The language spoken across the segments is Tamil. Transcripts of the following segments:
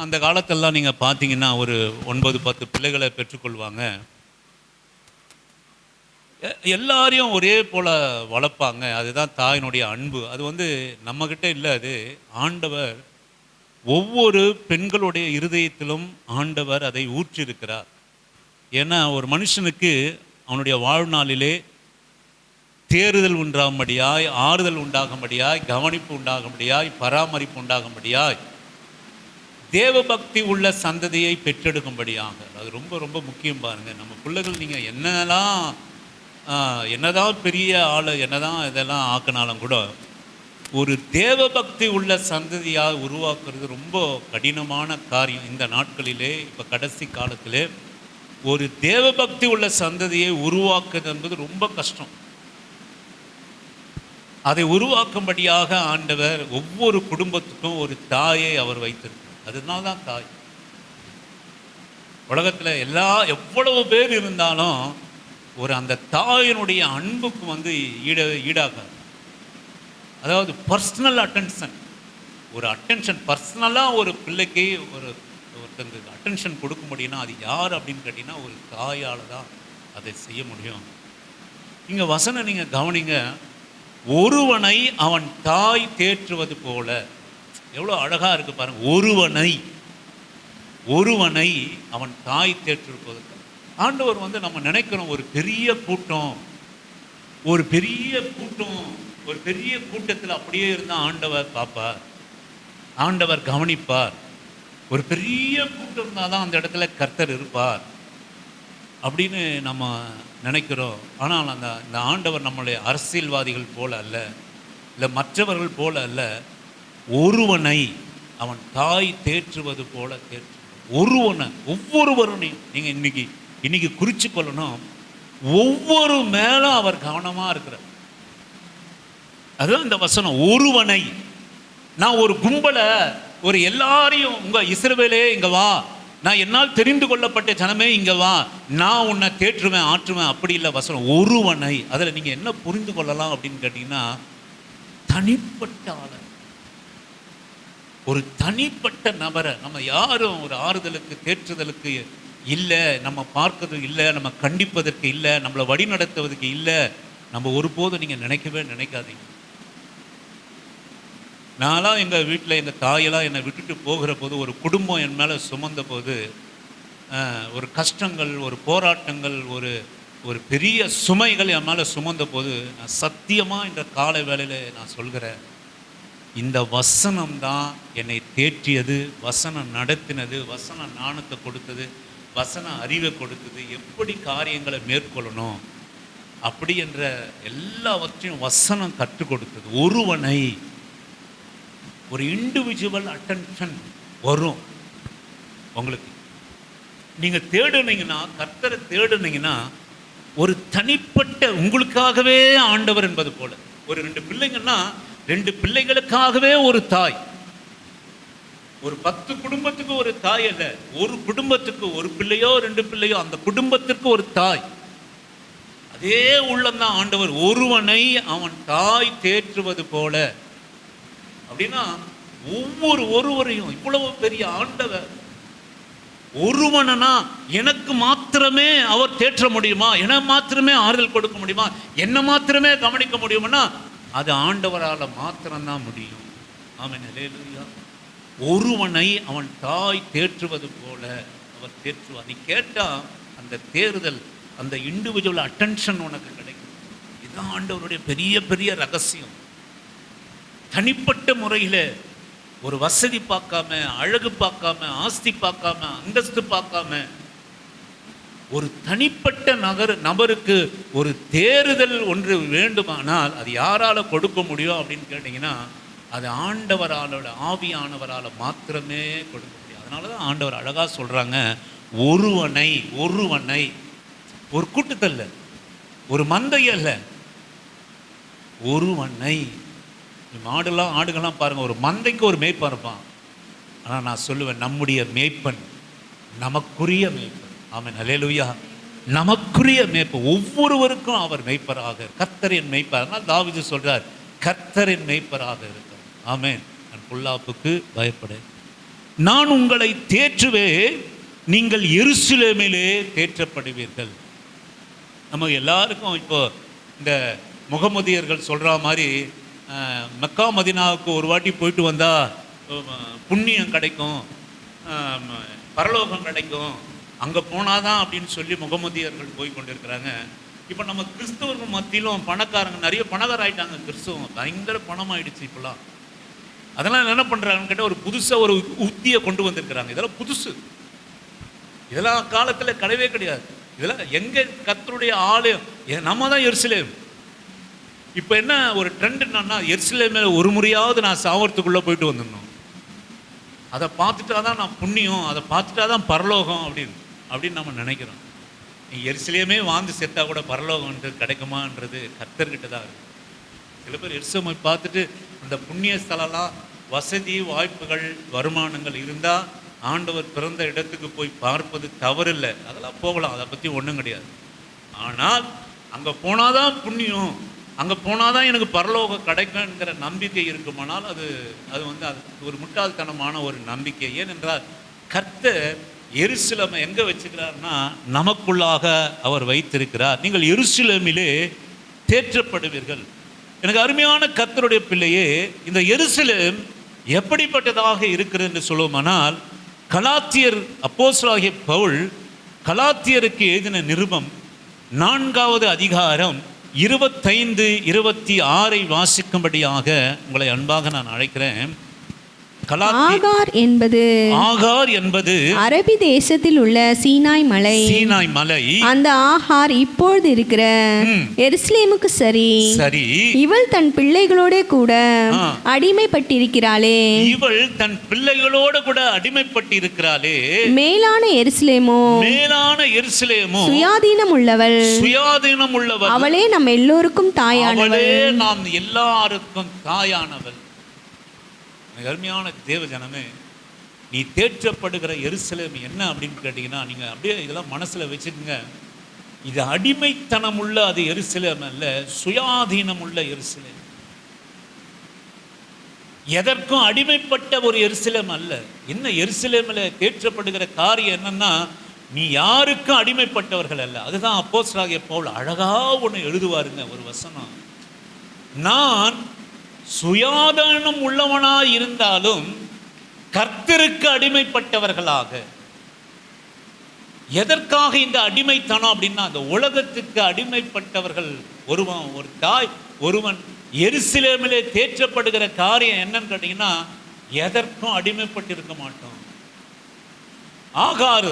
அந்த காலத்திலலாம் நீங்கள் பார்த்தீங்கன்னா ஒரு 9-10 பிள்ளைகளை பெற்றுக்கொள்வாங்க. எல்லாரையும் ஒரே போல் வளர்ப்பாங்க. அதுதான் தாயினுடைய அன்பு. அது வந்து நம்மக்கிட்ட இல்லை, அது ஆண்டவர் ஒவ்வொரு பெண்களுடைய இருதயத்திலும் ஆண்டவர் அதை ஊற்றியிருக்கிறார். ஏன்னா ஒரு மனுஷனுக்கு அவனுடைய வாழ்நாளிலே தேறுதல் உண்டாகும்படியாய், ஆறுதல் உண்டாகும்படியாய், கவனிப்பு உண்டாகும்படியாய், பராமரிப்பு உண்டாகும்படியாய், தேவபக்தி உள்ள சந்ததியை பெற்றெடுக்கும்படியாக. அது ரொம்ப ரொம்ப முக்கியம். பாருங்கள், நம்ம பிள்ளைகள் நீங்கள் என்னதான் பெரிய ஆள், என்னதான் இதெல்லாம் ஆக்கினாலும் கூட ஒரு தேவபக்தி உள்ள சந்ததியாக உருவாக்குறது ரொம்ப கடினமான காரியம். இந்த நாட்களிலே, இப்போ கடைசி காலத்திலே ஒரு தேவபக்தி உள்ள சந்ததியை உருவாக்குறது என்பது ரொம்ப கஷ்டம். அதை உருவாக்கும்படியாக ஆண்டவர் ஒவ்வொரு குடும்பத்துக்கும் ஒரு தாயை அவர் வைத்திருக்கிறார். அதனால தான் தாய். உலகத்தில் எவ்வளவு பேர் இருந்தாலும் ஒரு அந்த தாயினுடைய அன்புக்கு வந்து ஈடாகாது. அதாவது பர்சனல் அட்டென்ஷன், ஒரு அட்டென்ஷன் பர்சனலாக ஒரு பிள்ளைக்கு ஒருத்தருக்கு அட்டென்ஷன் கொடுக்க முடியும்னா அது யார் அப்படின்னு கேட்டிங்கன்னா ஒரு தாயால் தான் அதை செய்ய முடியும். இங்கே வசனம் நீங்கள் கவனிங்க, ஒருவனை அவன் தாய் தேற்றுவது போல. எவ்வளோ அழகாக இருக்குது பாருங்கள். ஒருவனை அவன் தாய் தேற்றுவது. ஆண்டவர் வந்து நம்ம நினைக்கிறோம் ஒரு பெரிய கூட்டம், ஒரு பெரிய கூட்டத்தில் அப்படியே இருந்தால் ஆண்டவர் பார்ப்பார், ஆண்டவர் கவனிப்பார். ஒரு பெரிய கூட்டம் இருந்தால் தான் அந்த இடத்துல கர்த்தர் இருப்பார் அப்படின்னு நம்ம நினைக்கிறோம். ஆனால் இந்த ஆண்டவர் நம்மளுடைய அரசியல்வாதிகள் போல அல்ல, இல்லை மற்றவர்கள் போல அல்ல. ஒருவனை அவன் தாய் தேற்றுவது போல தேற்று. ஒவ்வொருவரையும் நீங்கள் இன்னைக்கு குறித்து கொள்ளணும். ஒவ்வொரு மேலும் அவர் கவனமாக இருக்கிறார். அதுதான் இந்த வசனம். ஒருவனை, நான் ஒரு கும்பலை, ஒரு எல்லாரையும், உங்கள் இஸ்ரவேலே இங்கே வா, நான் என்னால் தெரிந்து கொள்ளப்பட்ட ஜனமே இங்கே வா, நான் உன்னை தேற்றுவேன் ஆற்றுவேன், அப்படி இல்லை வசனம். ஒருவனை, அதில் நீங்கள் என்ன புரிந்து கொள்ளலாம் அப்படின்னு கேட்டிங்கன்னா, தனிப்பட்ட ஆளை, ஒரு தனிப்பட்ட நபரை. நம்ம யாரும் ஒரு ஆறுதலுக்கு தேற்றுதலுக்கு இல்லை, நம்ம பார்க்கறது இல்லை, நம்ம கண்டிப்பதற்கு இல்லை, நம்மளை வழி நடத்துவதற்கு இல்லை, நம்ம ஒருபோதும் நீங்கள் நினைக்காதீங்க. நான்லாம் எங்கள் வீட்டில் எங்கள் தாயெல்லாம் என்னை விட்டுட்டு போகிற போது, ஒரு குடும்பம் என் மேலே சுமந்த போது, ஒரு கஷ்டங்கள், ஒரு போராட்டங்கள், ஒரு பெரிய சுமைகள் என் மேலே சுமந்த போது, நான் சத்தியமாக இந்த காலை வேளையில் நான் சொல்கிறேன், இந்த வசனம் தான் என்னை தேற்றியது, வசனம் நடத்தினது, வசனம் ஞானத்தை கொடுத்தது, வசனம் அறிவை கொடுத்தது, எப்படி காரியங்களை மேற்கொள்ளணும் அப்படி என்ற எல்லாவற்றையும் வசனம் கற்றுக் கொடுத்தது. ஒருவனை, ஒரு இண்டிவிஜுவல் அட்டென்ஷன் வரும் உங்களுக்கு. நீங்கள் தேடுனீங்கன்னா, கர்த்தரை தேடுனீங்கன்னா, ஒரு தனிப்பட்ட உங்களுக்காகவே ஆண்டவர் என்பது போல. ஒரு 2 பிள்ளைங்கன்னா 2 பிள்ளைகளுக்காகவே ஒரு தாய். ஒரு 10 குடும்பத்துக்கு ஒரு தாய் அல்ல, ஒரு குடும்பத்துக்கு ஒரு பிள்ளையோ 2 பிள்ளையோ, அந்த குடும்பத்திற்கு ஒரு தாய். அதே உள்ளம்தான் ஆண்டவர். ஒருவனை அவன் தாய் தேற்றுவது போல. அப்படின்னா ஒருவரையும், இவ்வளவு பெரிய ஆண்டவர் ஒருவனா எனக்கு மாத்திரமே அவர் தேற்ற முடியுமா, என மாத்திரமே ஆறுதல் கொடுக்க முடியுமா, என்ன மாத்திரமே கவனிக்க முடியும்னா அது ஆண்டவரால் மாத்திரம்தான் முடியும். ஆமென், அல்லேலூயா. ஒருவனை அவன் தாய் தேற்றுவது போல அவர் தேற்றுவார். நீ கேட்டால் அந்த தேறுதல், அந்த இண்டிவிஜுவல் அட்டென்ஷன் உனக்கு கிடைக்கும். இதுதான் ஆண்டவருடைய பெரிய பெரிய ரகசியம். தனிப்பட்ட முறையில் ஒரு வசதி பார்க்காம, அழகு பார்க்காம, ஆஸ்தி பார்க்காம, அந்தஸ்து பார்க்காம, ஒரு தனிப்பட்ட நபருக்கு ஒரு தேறுதல் ஒன்று வேண்டுமானால் அது யாரால் கொடுக்க முடியும் அப்படின்னு கேட்டிங்கன்னா, அது ஆண்டவராலோட ஆவியானவரால் மாத்திரமே கொடுக்க முடியும். அதனால தான் ஆண்டவர் அழகாக சொல்கிறாங்க, ஒருவனை, ஒரு கூட்டத்தில், ஒரு மந்தையல்ல, ஒருவனை. ஆடுகள்லாம் பாருங்கள், ஒரு மந்தைக்கு ஒரு மேய்ப்பன் இருப்பான். ஆனால் நான் சொல்லுவேன், நம்முடைய மேய்ப்பன் நமக்குரிய மேய்ப்பன். ஆமென், அல்லேலூயா. நமக்குரிய மேய்ப்பன், ஒவ்வொருவருக்கும் அவர் மேய்ப்பராக, கர்த்தரின் மேய்ப்பர். அதனால் தாவீது சொல்றார், கர்த்தரின் மேய்ப்பராக இருக்கிறார். ஆமென். நான் பொல்லாப்புக்கு பயப்படேன். நான் உங்களை தேற்றுவேன், நீங்கள் எருசலேமிலே தேற்றப்படுவீர்கள். நம்ம எல்லாருக்கும் இப்போ இந்த முகமதியர்கள் சொல்கிற மாதிரி மக்கா மதினாவுக்கு ஒரு வாட்டி போயிட்டு வந்தால் புண்ணியம் கிடைக்கும், பரலோகம் கிடைக்கும், அங்கே போனாதான் அப்படின்னு சொல்லி முகமதியர்கள் போய் கொண்டிருக்கிறாங்க. இப்போ நம்ம கிறிஸ்தவர்கள் மத்தியிலும் பணக்காரங்க நிறைய பணக்கார ஆகிட்டாங்க. கிறிஸ்தவம் பயங்கர பணம் ஆகிடுச்சு இப்போலாம். அதெல்லாம் என்ன பண்ணுறாங்கன்னு கேட்டால் ஒரு புதுசாக ஒரு உத்தியை கொண்டு வந்திருக்கிறாங்க. இதெல்லாம் புதுசு, இதெல்லாம் காலத்தில் கிடையவே கிடையாது. இதெல்லாம் எங்கே கர்த்தருடைய ஆலயம், நம்ம தான் எருசலேம். இப்போ என்ன ஒரு ட்ரெண்ட் என்னன்னா, எருசலேம் ஒரு முறையாவது நான் சாவறதுக்குள்ளே போயிட்டு வந்துடணும், அதை பார்த்துட்டா தான் நான் புண்ணியம், அதை பார்த்துட்டா தான் பரலோகம் அப்படின்னு நம்ம நினைக்கிறோம். நீ எருசலேமே வாழ்ந்து செத்தா கூட பரலோகம்ன்றது கிடைக்குமான்றது கர்த்தர்கிட்ட தான் இருக்குது. சில பேர் எருசலேமை பார்த்துட்டு அந்த புண்ணிய ஸ்தலம்லாம் வசதி வாய்ப்புகள் வருமானங்கள் இருந்தால் ஆண்டவர் பிறந்த இடத்துக்கு போய் பார்ப்பது தவறில்லை, அதெல்லாம் போகலாம், அதை பற்றி ஒன்றும் கிடையாது. ஆனால் அங்கே போனாதான் புண்ணியம், அங்கே போனால் தான் எனக்கு பரலோகம் கிடைக்குங்கிற நம்பிக்கை இருக்குமானால் அது ஒரு முட்டாள்தனமான ஒரு நம்பிக்கை. ஏனென்றால் கர்த்தர் எருசலேமை எங்கே வச்சுக்கிறார்னா நமக்குள்ளாக அவர் வைத்திருக்கிறார். நீங்கள் எருசலேமிலே தேற்றப்படுவீர்கள். எனக்கு அருமையான கர்த்தருடைய பிள்ளையே, இந்த எருசலேம் எப்படிப்பட்டதாக இருக்கிறது என்று சொல்லுவோமானால், கலாத்தியர் அப்போஸ்தலனாகிய பவுல் கலாத்தியருக்கு எழுதின நிருபம் 4வது அதிகாரம் 25-26 வாசிக்கும்படியாக உங்களை அன்பாக நான் அழைக்கிறேன். ஆகார் என்பது அரபி தேசத்தில் உள்ள சீனாய் மலை. அந்த ஆகார் இப்பொழுது இருக்கிற எருசலேமுக்கு சரி, இவள் தன் பிள்ளைகளோட கூட அடிமைப்பட்டிருக்கிறாளே. மேலான எருசலேமோ சுயாதீனம் உள்ளவள், அவளே நம் எல்லோருக்கும் தாயானவள். அருமையான தேவ ஜனமே, நீ தேற்றப்படுகிற எருசலேம் என்ன அப்படின்னு கேட்டீங்கன்னா, நீங்க அப்படியே இதெல்லாம் மனசுல வச்சுக்கோங்க. இது அடிமைத்தனம் உள்ள அது எருசலேம் அல்ல, சுயாதீனம் உள்ள எருசலேம். எதற்கும் அடிமைப்பட்ட ஒரு எருசலேம் அல்ல. என்ன எருசலேமில் தேற்றப்படுகிற காரியம் என்னன்னா, நீ யாருக்கும் அடிமைப்பட்டவர்கள் அல்ல. அதுதான் அப்போஸ்தலனாகிய பவுல் அழகா ஒன்று எழுதுவாருங்க, ஒரு வசனம். நான் சுயாதீனம் உள்ளவனாய் இருந்தாலும் கர்த்தருக்கு அடிமைப்பட்டவர்களாக. எதற்காக இந்த அடிமைத்தனம் அப்படின்னா, அந்த உலகத்துக்கு அடிமைப்பட்டவர்கள். ஒரு தாய் ஒருவன் எருசலேமிலே தேற்றப்படுகிற காரியம் என்னன்னு கேட்டீங்கன்னா, எதற்கும் அடிமைப்பட்டிருக்க மாட்டோம். ஆகார்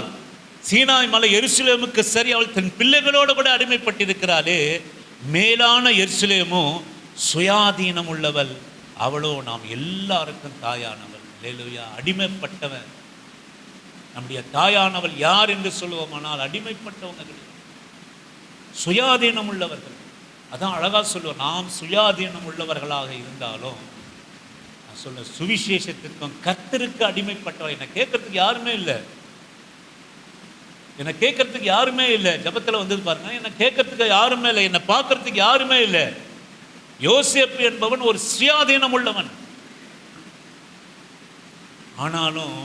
சீனாய் மலை எருசலேமுக்கு சரி, அவள் தன் பிள்ளைகளோடு கூட அடிமைப்பட்டிருக்கிறாளே. மேலான எருசலேமும் சுயாதீனம் உள்ளவள், அவளோ நாம் எல்லாருக்கும் தாயானவள். அல்லேலூயா. அடிமைப்பட்டவன் நம்முடைய தாயானவள் யார் என்று சொல்லுவோமானால் அடிமைப்பட்டவங்க கிடையாது, சுயாதீனம் உள்ளவர்கள். அதான் அழகா சொல்லுவோம், நாம் சுயாதீனம் உள்ளவர்களாக இருந்தாலும் நான் சொல்ல சுவிசேஷத்திற்கும் கர்த்தருக்கு அடிமைப்பட்டவன். என்னை கேட்கறதுக்கு யாருமே இல்லை, ஜபத்தில் வந்தது பாருங்க, என்னை கேட்கறதுக்கு யாருமே இல்லை, என்னை பார்க்கறதுக்கு யாருமே இல்லை. யோசேப்பு என்பவன் ஒரு சுயாதீனம் உள்ளவன், ஆனாலும்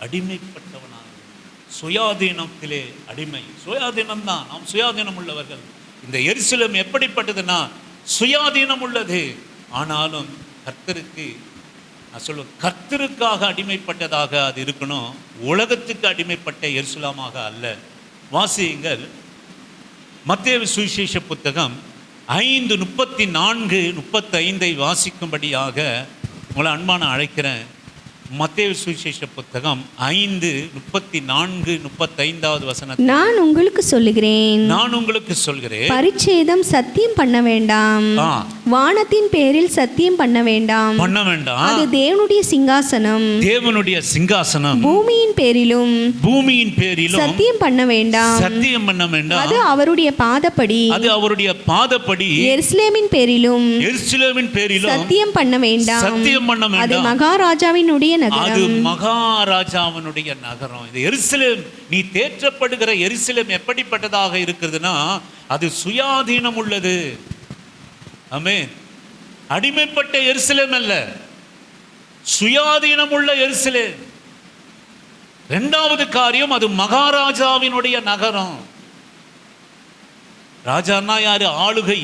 அடிமைப்பட்டவனாக. சுயாதீனத்திலே அடிமை, சுயாதீனம் தான், நாம் சுயாதீனம் உள்ளவர்கள். இந்த எருசலேம் எப்படிப்பட்டதுன்னா சுயாதீனம் உள்ளது, ஆனாலும் கர்த்தருக்கு, நான் சொல்லுவேன், கர்த்தருக்காக அடிமைப்பட்டதாக அது இருக்கணும், உலகத்துக்கு அடிமைப்பட்ட எருசலேமாக அல்ல. வாசியுங்கள், மத்தேயு சுவிசேஷ புத்தகம் 5:34-35 வாசிக்கும்படியாக உங்களை அன்பான அழைக்கிறேன். மத்தேயு சுவிசேஷ புத்தகம் 5:34-35 வசனம். நான் உங்களுக்கு சொல்லுகிறேன், பரிச்சேதம் சத்தியம் பண்ண வேண்டாம், வானத்தின் பேரில் சத்தியம் பண்ண வேண்டாம், அது தேவனுடைய சிங்காசனம், பூமியின் பேரிலும் சத்தியம் பண்ண வேண்டாம், அது அவருடைய பாதப்படி, எருசலேமின் பேரிலும் சத்தியம் பண்ண வேண்டாம், அது மகாராஜாவினுடைய நகரம். இது எருசலேம், நீ தேற்றப்படுகிற எருசலேம் எப்படிப்பட்டதாக இருக்கிறதுனா, அது சுயாதீனம் உள்ளது. ஆமென். அடிமைப்பட்ட எருசலேம் அல்ல, சுயாதீனம் உள்ள எருசலேம். இரண்டாவது காரியம், அது மகாராஜாவினுடைய நகரம். ராஜான்னா யாரு? ஆளுகை.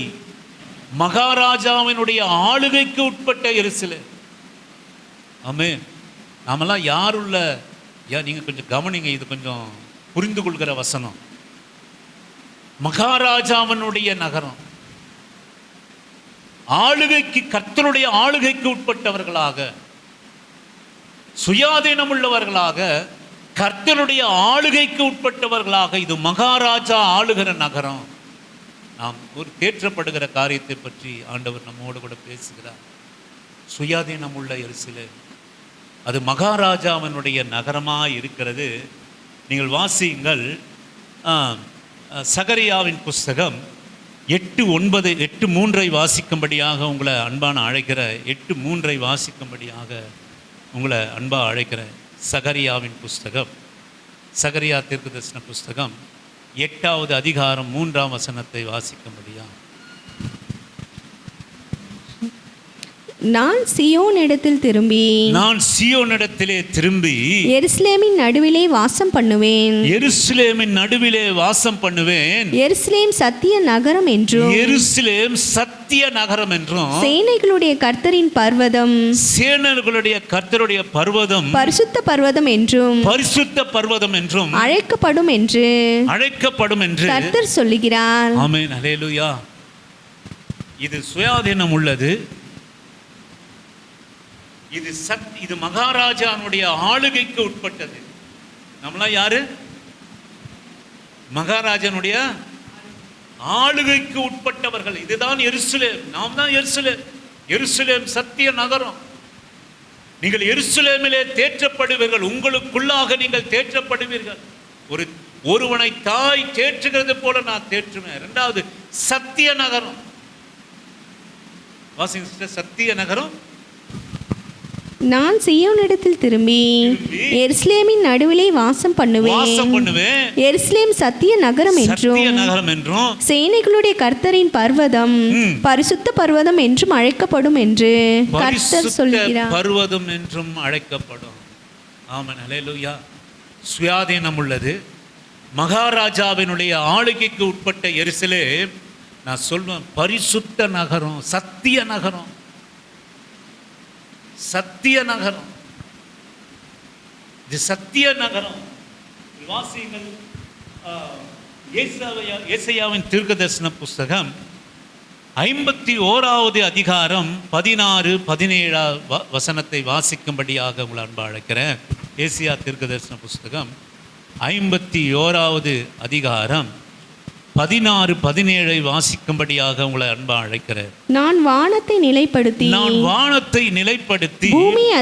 மகாராஜாவினுடைய ஆளுகைக்கு உட்பட்ட எருசலேம். ஆமென். நாமெல்லாம் யாருள்ள, நீங்க கொஞ்சம் கவனிங்க, இது கொஞ்சம் புரிந்து கொள்கிற வசனம். மகாராஜாவினுடைய நகரம், ஆளுகைக்கு, கர்த்தருடைய ஆளுகைக்கு உட்பட்டவர்களாக, சுயாதீனம் உள்ளவர்களாக, கர்த்தருடைய ஆளுகைக்கு உட்பட்டவர்களாக, இது மகாராஜா ஆளுகிற நகரம். நாம் ஒரு தேற்றப்படுகிற காரியத்தை பற்றி ஆண்டவர் நம்மோடு கூட பேசுகிறார். சுயாதீனம் உள்ள எருசலேம், அது மகாராஜாவினுடைய நகரமாக இருக்கிறது. நீங்கள் வாசியுங்கள், சகரியாவின் புஸ்தகம் 8:9, 8:3 வாசிக்கும்படியாக உங்களை அன்பான அழைக்கிற, 8:3 வாசிக்கும்படியாக உங்களை அன்பாக அழைக்கிறேன். சகரியாவின் புஸ்தகம், சகரியா தீர்க்கதரிசன புஸ்தகம் 8வது அதிகாரம் 3ஆம் வசனத்தை வாசிக்கும்படியா. நான் சீயோனிடத்தில் திரும்பி, நான் சீயோனிடத்திலே திரும்பி எருசலேமின் நடுவிலே வாசம் பண்ணுவேன், எருசலேமின் நடுவிலே வாசம் பண்ணுவேன். எருசலேம் சத்திய நகரம் என்றும், எருசலேம் சத்திய நகரம் என்றும், சேனைகளுடைய கர்த்தரின் பர்வதம், சேனைகளுடைய கர்த்தருடைய பர்வதம், பரிசுத்த பர்வதம் என்றும், பரிசுத்த பர்வதம் என்றும் அழைக்கப்படும் என்று கர்த்தர் சொல்லுகிறார். ஆமென். அல்லேலூயா. இது சுயாதீனம் உள்ளது. இது மகாராஜானுடைய ஆளுகைக்கு உட்பட்டது. நம்மளாம் யாரு? மகாராஜனுடைய ஆளுகைக்கு உட்பட்டவர்கள். இதுதான் எருசலேம். நாம் தான் எருசலேம். எருசலேம் சத்திய நகரம். நீங்கள் எருசலேமிலே தேற்றப்படுவீர்கள். உங்களுக்குள்ளாக நீங்கள் தேற்றப்படுவீர்கள். ஒருவனை தாய் தேற்றுகிறது போல நான் தேற்றுவேன். இரண்டாவது, சத்திய நகரம். வாசிங்க, சத்திய நகரம். நான் சீயோனிடத்தில் திரும்பி எருசலேமின் நடுவிலே வாசம் பண்ணுவேன், எருசலேம் சத்திய நகரம் என்றும், சேனைகளுடைய கர்த்தரின் பர்வதம், பரிசுத்த பர்வதம் என்றும் அழைக்கப்படும் என்று கர்த்தர் சொல்கிறார். பர்வதம் என்றும் அழைக்கப்படும். ஆமென். அல்லேலூயா. சுயாதீனம் உள்ளது. மகாராஜாவினுடைய ஆளுகைக்கு உட்பட்ட எருசலேம், நான் சொல்வேன், பரிசுத்த நகரம், சத்திய நகரம், சத்திய நகரம். இது சத்திய நகரம். வாசியுங்கள், ஏசாயாவின் தீர்க்கதரிசன புஸ்தகம் 51வது அதிகாரம் 16, 17 வசனத்தை வாசிக்கும்படியாக உங்களை அன்பா அழைக்கிறேன். ஏசாயா தீர்க்கதரிசன புஸ்தகம் 51வது அதிகாரம் 16, 17 வாசிக்கும்படியாக உங்களை அன்பா அழைக்கிறேன். நான் வானத்தை நிலைப்படுத்தி, பூமியை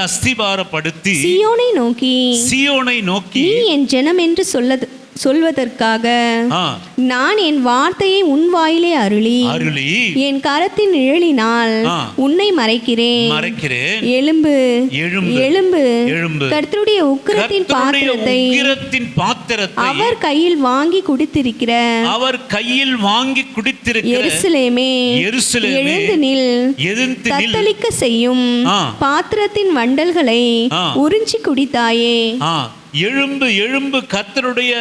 அஸ்திபாரப்படுத்தி, சீயோனை நோக்கி நீ என் ஜனம் என்று சொல்வதற்காக நான் என் வார்த்தையை உன் வாயிலே அருளி என் கரத்தின் நிழலினால் உன்னை மறைக்கிறேன். எழும்பு, கர்த்தருடைய உக்கிரத்தின் பாத்திரத்தை அவர் கையில் வாங்கி குடித்திருக்கிற எருசலேமே, எழுந்து நில், தத்தளிக்க செய்யும் பாத்திரத்தின் வண்டல்களை உறிஞ்சி குடித்தாயே. எழும்பு, எழும்பு, கர்த்தருடைய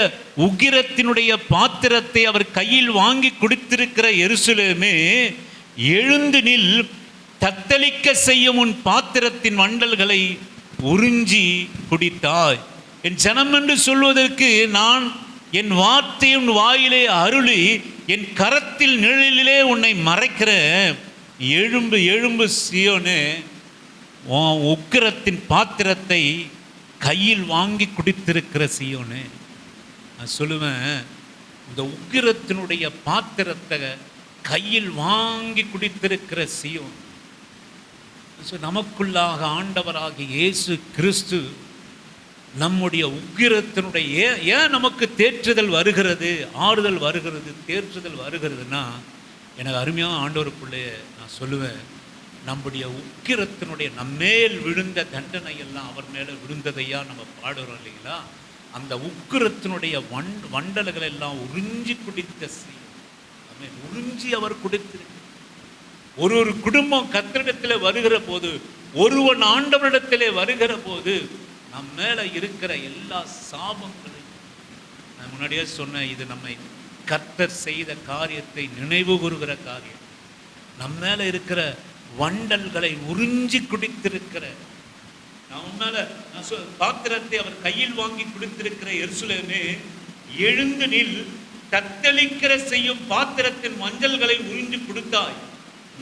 உக்கிரத்தினுடைய பாத்திரத்தை அவர் கையில் வாங்கி குடித்திருக்கிற எருசலேமே, எழுந்து நில், தத்தளிக்க செய்யும் உன் பாத்திரத்தின் வண்டல்களை உறிஞ்சி குடித்தாய். என் ஜனம் என்று சொல்வதற்கு நான் என் வார்த்தையை உன் வாயிலே அருளி என் கரத்தில் நிழலிலே உன்னை மறைக்கிறேன். எழும்பு, எழும்பு சீயோனே, உன் உக்கிரத்தின் பாத்திரத்தை கையில் வாங்கி குடித்திருக்கிற சீயோனே. நான் சொல்லுவேன், இந்த உக்கிரத்தினுடைய பாத்திரத்தை கையில் வாங்கி குடித்திருக்கிற சீயோன். நமக்குள்ளாக ஆண்டவராகிய இயேசு கிறிஸ்து நம்முடைய உக்கிரத்தினுடைய ஏன் நமக்கு தேற்றுதல் வருகிறது, ஆறுதல் வருகிறது, தேற்றுதல் வருகிறதுனா, எனக்கு அருமையாக ஆண்டவருக்குள்ளே நான் சொல்லுவேன், நம்முடைய உக்கிரத்தினுடைய நம்மேல் விழுந்த தண்டனை எல்லாம் அவர் மேலே விழுந்ததையா நம்ம பாடுறோம் இல்லைங்களா? அந்த உக்கிரத்தினுடைய வண்டல்கள் எல்லாம் உறிஞ்சி குடித்த உறிஞ்சி அவர் குடித்திருக்க. ஒரு குடும்பம் கர்த்தரிடத்திலே வருகிற போது, ஒருவன் ஆண்டவரிடத்திலே வருகிற போது, நம் மேல இருக்கிற எல்லா சாபங்களையும், நான் முன்னாடியே சொன்னேன், இது நம்மை கர்த்தர் செய்த காரியத்தை நினைவு கூறுகிற காரியம். நம்ம மேல இருக்கிற வண்டல்களை உறிஞ்சி குடித்திருக்கிற, நம்ம மேல பாத்திரத்தை அவர் கையில் வாங்கி குடித்திருக்கிற எருசலேமே, எழுந்து நில், தத்தளிக்கிற செய்யும் பாத்திரத்தின் மஞ்சள்களை உறிஞ்சி கொடுத்தாய்.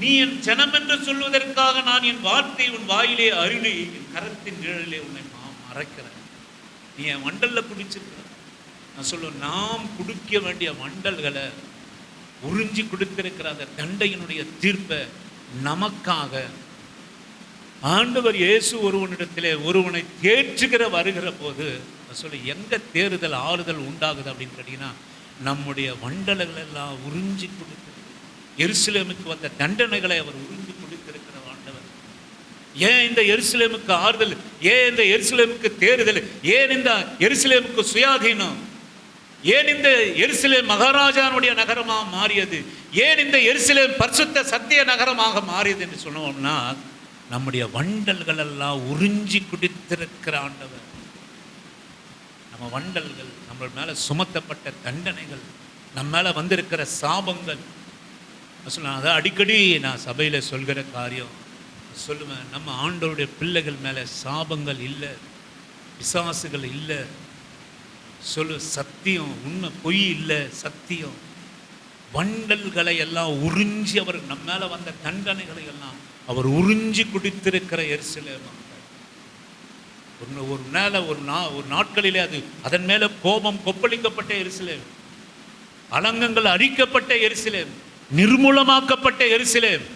நீ என் ஜனம் என்று சொல்வதற்காக நான் என் வார்த்தை உன் வாயிலே அருளி என் கரத்தின் நிழலிலே உன்னை மறைக்கிறேன். நீ என் வண்டல்ல குடிச்சிருக்கிற. நான் சொல்லுவேன், நாம் குடிக்க வேண்டிய வண்டல்களை உறிஞ்சி கொடுத்திருக்கிற அந்த தண்டையினுடைய தீர்ப்பை நமக்காக ஆண்டவர் இயேசு ஒருவனிடத்திலே ஒருவனை தேற்றுகிற வருகிற போது சொல்ல எங்க தேறுதல் ஆறுதல் உண்டாகுது அப்படின்னு கேட்டீங்கன்னா, நம்முடைய வண்டல்கள் எல்லாம் உறிஞ்சி கொடுத்து எருசலேமுக்கு வந்த தண்டனைகளை அவர் உறிஞ்சி கொடுத்திருக்கிற ஆண்டவர். ஏன் இந்த எருசலேமுக்கு ஆறுதல், ஏன் இந்த எருசலேமுக்கு தேறுதல், ஏன் இந்த எருசலேமுக்கு சுயாதீனம், ஏன் இந்த எருசலேம் மகாராஜாவுடைய நகரமாக மாறியது, ஏன் இந்த எருசலேம் பரிசுத்த சத்திய நகரமாக மாறியது என்று சொன்னோம்னா, நம்முடைய வண்டல்கள் எல்லாம் உறிஞ்சி குடித்திருக்கிற ஆண்டவர். நம்ம வண்டல்கள், நம்ம மேல சுமத்தப்பட்ட தண்டனைகள், நம்ம மேல வந்திருக்கிற சாபங்கள், அதை அடிக்கடி நான் சபையில் சொல்கிற காரியம் சொல்லுவேன். நம்ம ஆண்டவருடைய பிள்ளைகள் மேலே சாபங்கள் இல்லை, பிசாசுகள் இல்லை. சொல்லு, சத்தியம் உண்மை, பொய் இல்லை, சத்தியம். வண்டல்களை எல்லாம் உறிஞ்சி அவர் நம்ம மேலே வந்த தண்டனைகளை எல்லாம் அவர் உறிஞ்சி குடித்திருக்கிற எருசலேம். ஒரு நாட்களிலே அது அதன் மேலே கோபம் கொப்பளிக்கப்பட்ட எருசலேம், அலங்கங்கள் அரிக்கப்பட்ட எருசலேம், நிர்மூலமாக்கப்பட்ட எருசலேம்.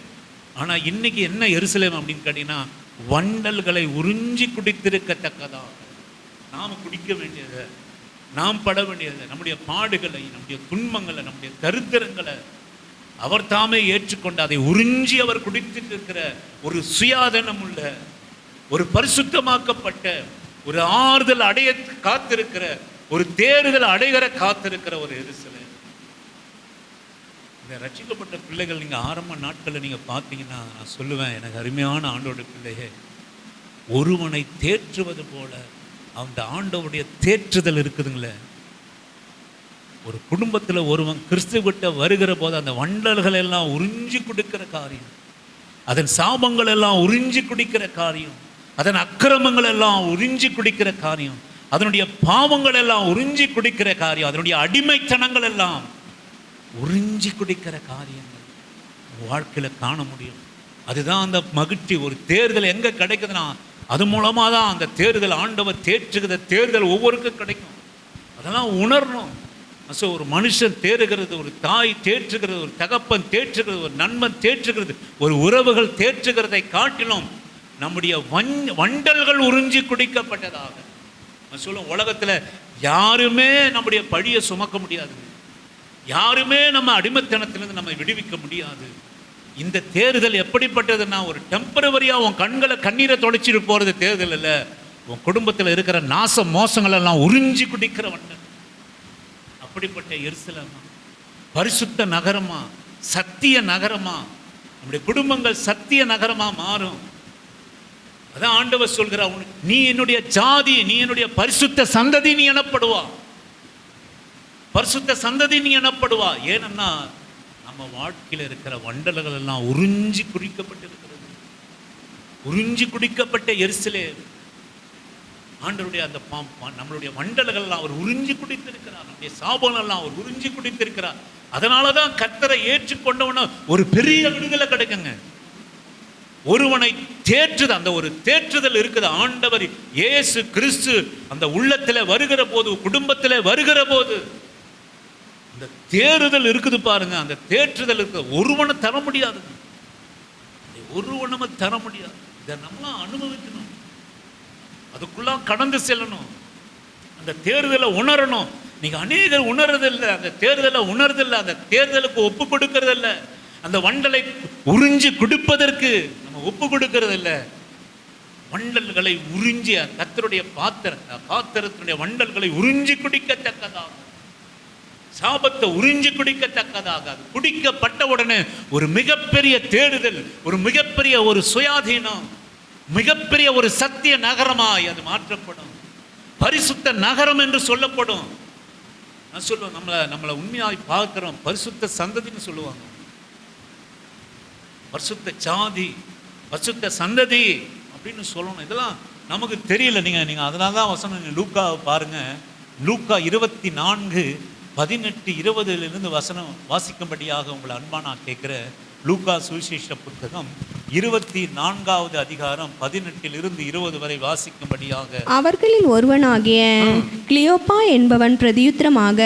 ஆனால் இன்னைக்கு என்ன எருசலேம் அப்படின்னு கேட்டீங்கன்னா, வண்டல்களை உறிஞ்சி குடித்திருக்கத்தக்கதா நாம் குடிக்க வேண்டியதை, நாம் பட வேண்டியதை, நம்முடைய பாடுகளை, நம்முடைய துன்பங்களை, நம்முடைய தரித்திரங்களை அவர் தாமே ஏற்றுக்கொண்டு அதை உறிஞ்சி அவர் குடித்துட்டு இருக்கிற ஒரு சுயாதனம் உள்ள, ஒரு பரிசுத்தமாக்கப்பட்ட, ஒரு ஆறுதல் அடைய காத்திருக்கிற, ஒரு தேறுதல் அடைகிற காத்திருக்கிற ஒரு எருசலேம். இந்த ரட்சிக்கப்பட்ட பிள்ளைகள் நீங்கள் ஆரம்ப நாட்களில் நீங்கள் பார்த்தீங்கன்னா, நான் சொல்லுவேன், எனக்கு அருமையான ஆண்டோட பிள்ளையே, ஒருவனை தேற்றுவது போல அந்த ஆண்டவருடைய தேற்றுதல் இருக்குதுங்களே. ஒரு குடும்பத்தில் ஒருவன் கிறிஸ்துவிட்ட வருகிற போது அந்த வண்டல்கள் எல்லாம் உறிஞ்சி குடிக்கிற காரியம், அதன் சாபங்கள் எல்லாம் உறிஞ்சி குடிக்கிற காரியம், அதன் அக்கிரமங்கள் எல்லாம் உறிஞ்சி குடிக்கிற காரியம், அதனுடைய பாவங்கள் எல்லாம் உறிஞ்சி குடிக்கிற காரியம், அதனுடைய அடிமைத்தனங்கள் எல்லாம் உறிஞ்சி குடிக்கிற காரியங்கள் வாழ்க்கையில் காண முடியும். அதுதான் அந்த மகிழ்ச்சி. ஒரு தேர்தல் எங்கே கிடைக்குதுன்னா, அது மூலமாக தான் அந்த தேர்தல், ஆண்டவர் தேற்றுகிற தேர்தல் ஒவ்வொருக்கும் கிடைக்கும். அதெல்லாம் உணரணும். ஸோ ஒரு மனுஷன் தேறுகிறது, ஒரு தாய் தேற்றுகிறது, ஒரு தகப்பன் தேற்றுகிறது, ஒரு நண்பன் தேற்றுகிறது, ஒரு உறவுகள் தேற்றுகிறதை காட்டிலும் நம்முடைய வண்டல்கள் உறிஞ்சி குடிக்கப்பட்டதாக சொல்லும். உலகத்தில் யாருமே நம்முடைய பழியை சுமக்க முடியாது, யாருமே நம்ம அடிமைத்தனத்திலிருந்து நம்ம விடுவிக்க முடியாது. இந்த தேர்தல் எப்படிப்பட்டதுன்னா, ஒரு டெம்பரவரியாக உன் கண்களை கண்ணீரை தொலைச்சிட்டு போகிறது தேர்தல் இல்லை. உன் குடும்பத்தில் இருக்கிற நாச மோசங்கள் எல்லாம் உறிஞ்சி குடிக்கிற வண்டல். அப்படிப்பட்ட எருசலேமா, பரிசுத்த நகரமா, சத்திய நகரமா, நம்முடைய குடும்பங்கள் சத்திய நகரமா மாறும். அதான் ஆண்டவர் சொல்கிறார், நீ என்னுடைய ஜாதி, நீ என்னுடைய பரிசுத்த சந்ததி நீ எனப்படுவா, பரிசுத்த சந்ததி நீ எனப்படுவா. ஏனென்னா நம்ம வாழ்க்கையில் இருக்கிற வண்டல்கள் எல்லாம் உறிஞ்சி குடிக்கப்பட்டிருக்கிறது. உறிஞ்சி குடிக்கப்பட்ட எருசலேம் ஆண்டவருடைய அந்த நம்மளுடைய வண்டல்கள் எல்லாம் அவர் உறிஞ்சி குடித்திருக்கிறார், நம்முடைய சாபம் எல்லாம் அவர் உறிஞ்சி குடித்திருக்கிறார். அதனால தான் கர்த்தரை ஏற்றுக்கொண்டவன ஒரு பெரிய விடுதலை கிடைக்குங்க. ஒருவனை தேற்றுதல், அந்த ஒரு தேற்றுதல் இருக்குது. ஆண்டவர் இயேசு கிறிஸ்து அந்த உள்ளத்தில் வருகிற போது, குடும்பத்தில் வருகிற போது அந்த தேறுதல் இருக்குது பாருங்க. அந்த தேற்றுதல் இருக்கு. ஒருவனை தர முடியாது, ஒருவனும் தர முடியாது. இதை நம்மளாம் அனுபவிக்கணும், அதுக்குள்ள கடந்து செல்லணும், அந்த தேர்தலை உணரணும். நீங்க அநேகர் உணர்றதில்லை, அந்த தேர்தலை உணர்றதில்லை, அந்த தேர்தலுக்கு ஒப்பு கொடுக்கறதில்லை, அந்த வண்டலை உறிஞ்சி குடிப்பதற்கு நம்ம ஒப்பு கொடுக்கறதில்லை. வண்டல்களை உறிஞ்சி கர்த்தருடைய பாத்திரத்தினுடைய வண்டல்களை உறிஞ்சி குடிக்கத்தக்கதாக, சாபத்தை உறிஞ்சி குடிக்கத்தக்கதாக, அது குடிக்கப்பட்ட உடனே ஒரு மிகப்பெரிய தேடுதல், ஒரு மிகப்பெரிய ஒரு சுயாதீனம், மிகப்பெரிய ஒரு சத்திய நகரமாய் அது மாற்றப்படும். பரிசுத்த நகரம் என்று சொல்லப்படும். நான் சொல்லுவேன், நம்மளை உண்மையாய் பார்க்கிறோம், பரிசுத்த சந்ததின்னு சொல்லுவாங்க. பரிசுத்த ஜாதி, பரிசுத்த சந்ததி அப்படின்னு சொல்லணும். இதெல்லாம் நமக்கு தெரியல. நீங்க அதனால தான் வசனம் லூக்காவை பாருங்க. லூக்கா 24:18-20 வசனம் வாசிக்கும்படியாக உங்களை அன்பா நான் கேட்கிறேன். லூக்கா சுவிசேஷ புத்தகம் 24வது அதிகாரம் 18-20 வரை வாசிக்கும்படியாக. அவர்களில் ஒருவனாகிய கிளியோப்பா என்பவன் பிரதியுத்தரமாக,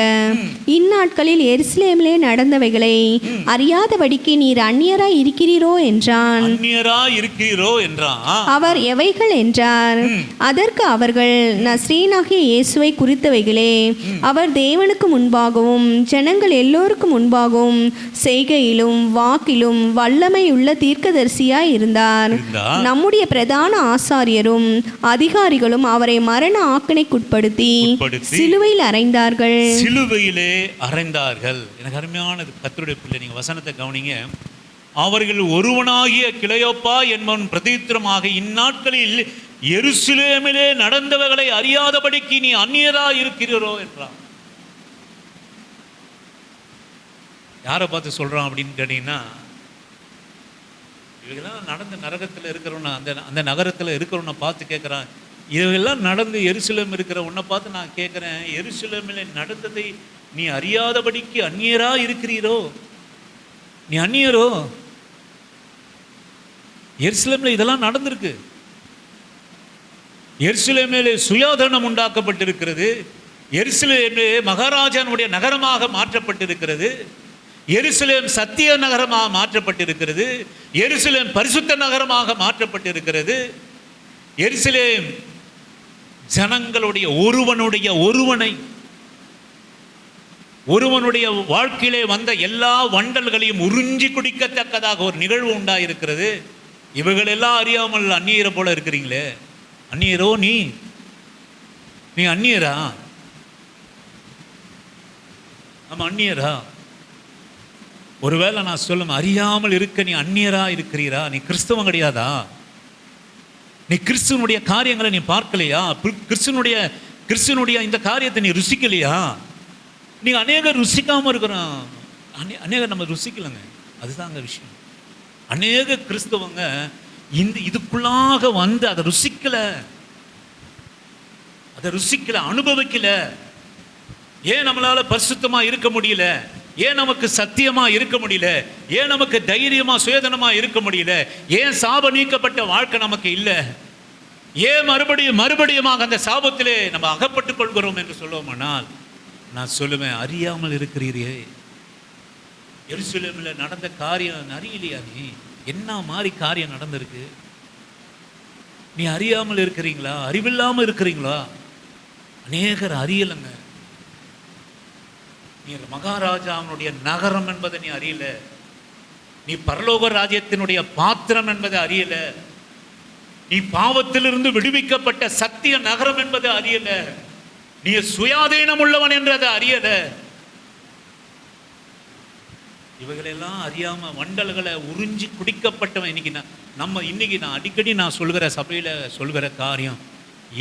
இந்நாட்களில் எருசலேமிலே நடந்தவைகளை அறியாதபடிக்கு நீர் அந்நியராய் இருக்கிறீரோ என்றான். அந்நியராய் இருக்கிறீரோ என்றான். அவர் எவைகள் என்றார். அதற்கு அவர்கள், நஸ்ரீனாகிய இயேசுவை குறித்தவைகளே. அவர் தேவனுக்கு முன்பாகவும் ஜனங்கள் எல்லோருக்கும் முன்பாகவும் செய்கையிலும் வாக்கிலும் வல்லமையுள்ள தீர்க்கதரிசியாய் இருந்தார். நம்முடைய பிரதான ஆசாரியரும் அதிகாரிகளும் அவரை மரண ஆக்கினைக்குட்படுத்தி சிலுவையில் அறைந்தார்கள். சிலுவையிலே அறைந்தார்கள். எனக்கு அருமையானது கர்த்தருடைய பிள்ளை, நீங்க வசனத்தை கவனிங்க. அவர்கள் ஒருவனாகிய கிளையோப்பா என்பவன் பிரதித்திரமாக, இந்நாட்களில் எருசலேமிலே நடந்தவர்களை அறியாதபடிக்கு நீ அந்நியராய் இருக்கிறீரோ என்றான். யாரை பார்த்து சொல்றான் அப்படின்னு கேட்டீங்கன்னா, இவங்கெல்லாம் நடந்த நரகத்தில் இருக்கிறவன, அந்த நகரத்தில் இருக்கிறவனை பார்த்து கேட்குறான். இவங்கெல்லாம் நடந்து எருசலேம் இருக்கிற உன்னை பார்த்து நான் கேட்குறேன், எருசலேமில் நடந்ததை நீ அறியாதபடிக்கு அந்நியரா இருக்கிறீரோ? நீ அந்நியரோ? எருசலேமில் இதெல்லாம் நடந்திருக்கு. எருசலேமிலே சுயாதீனம் உண்டாக்கப்பட்டிருக்கிறது. எருசலேமிலே மகாராஜானுடைய நகரமாக மாற்றப்பட்டிருக்கிறது. எருசலேம் சத்திய நகரமாக மாற்றப்பட்டிருக்கிறது. எருசலேம் பரிசுத்த நகரமாக மாற்றப்பட்டிருக்கிறது. எருசலேம் ஜனங்களுடைய ஒருவனுடைய வாழ்க்கையிலே வந்த எல்லா வண்டல்களையும் உறிஞ்சி குடிக்கத்தக்கதாக ஒரு நிகழ்வு உண்டாயிருக்கிறது. இவைகளெல்லாம் அறியாமல் அந்நியரை போல இருக்கிறீங்களே. அந்நியரோ? நீ அந்நியரா? ஆமா, அந்நியரா? ஒருவேளை நான் சொல்லும், அறியாமல் இருக்க நீ அந்நியரா இருக்கிறீரா? நீ கிறிஸ்தவம் கிடையாதா? நீ கிறிஸ்துவனுடைய காரியங்களை நீ பார்க்கலையா? கிறிஸ்துவனுடைய இந்த காரியத்தை நீ ருசிக்கலையா? நீ அநேகர் ருசிக்காம இருக்கிறோம். அநேகர் நம்ம ருசிக்கலைங்க. அதுதாங்க விஷயம். அநேக கிறிஸ்தவங்க இதுக்குள்ளாக வந்து அதை ருசிக்கல, அனுபவிக்கல. ஏன் நம்மளால பரிசுத்தமா இருக்க முடியல? ஏன் நமக்கு சத்தியமா இருக்க முடியல? ஏன் நமக்கு தைரியமா சுயதனமா இருக்க முடியல? ஏன் சாப நீக்கப்பட்ட வாழ்க்கை நமக்கு இல்லை? ஏன் மறுபடியும் அந்த சாபத்திலே நம்ம அகப்பட்டுக் கொள்கிறோம் என்று சொல்லுவோமானால், நான் சொல்லுவேன், அறியாமல் இருக்கிறீரே. எருசலேமில் நடந்த காரியம் அறியலையா? நீ என்ன மாதிரி காரியம் நடந்திருக்கு? நீ அறியாமல் இருக்கிறீங்களா? அறிவில்லாமல் இருக்கிறீங்களா? அநேகர் அறியலைங்க. நீ மகாராஜாவுடைய நகரம் என்பதை நீ அறியல. நீ பரலோக ராஜ்யத்தினுடைய பாத்திரம் என்பதை அறியல. நீ பாவத்திலிருந்து விடுவிக்கப்பட்ட சத்திய நகரம் என்பதை அறியல. நீ சுயாதீனம் உள்ளவன் என்றதை அறியல. இவைகளெல்லாம் அறியாம வண்டல்களை உறிஞ்சி குடிக்கப்பட்டவன். இன்னைக்கு நான் அடிக்கடி சொல்கிற சபையில சொல்கிற காரியம்,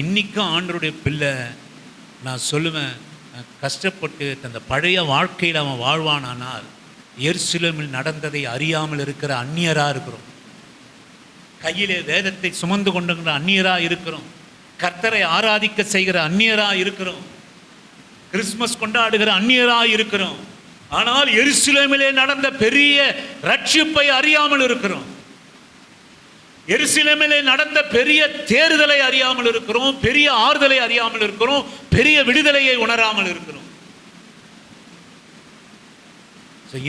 இன்னைக்கும் ஆண்டவருடைய பிள்ளை நான் சொல்லுவேன், கஷ்டப்பட்டு அந்த பழைய வாழ்க்கையில் அவன் வாழ்வானானால் எருசலேமில் நடந்ததை அறியாமல் இருக்கிற அந்நியராக இருக்கிறோம். கையிலே வேதத்தை சுமந்து கொண்டுங்கிற அந்நியராக இருக்கிறோம். கர்த்தரை ஆராதிக்க செய்கிற அந்நியராக இருக்கிறோம். கிறிஸ்துமஸ் கொண்டாடுகிற அந்நியராக இருக்கிறோம். ஆனால் எருசலேமிலே நடந்த பெரிய ரட்சிப்பை அறியாமல் இருக்கிறோம். எருசலேமிலே நடந்த பெரிய தேறுதலை அறியாமல் இருக்கிறோம். பெரிய ஆறுதலை அறியாமல் இருக்கிறோம். பெரிய விடுதலையை உணராமல் இருக்கிறோம்.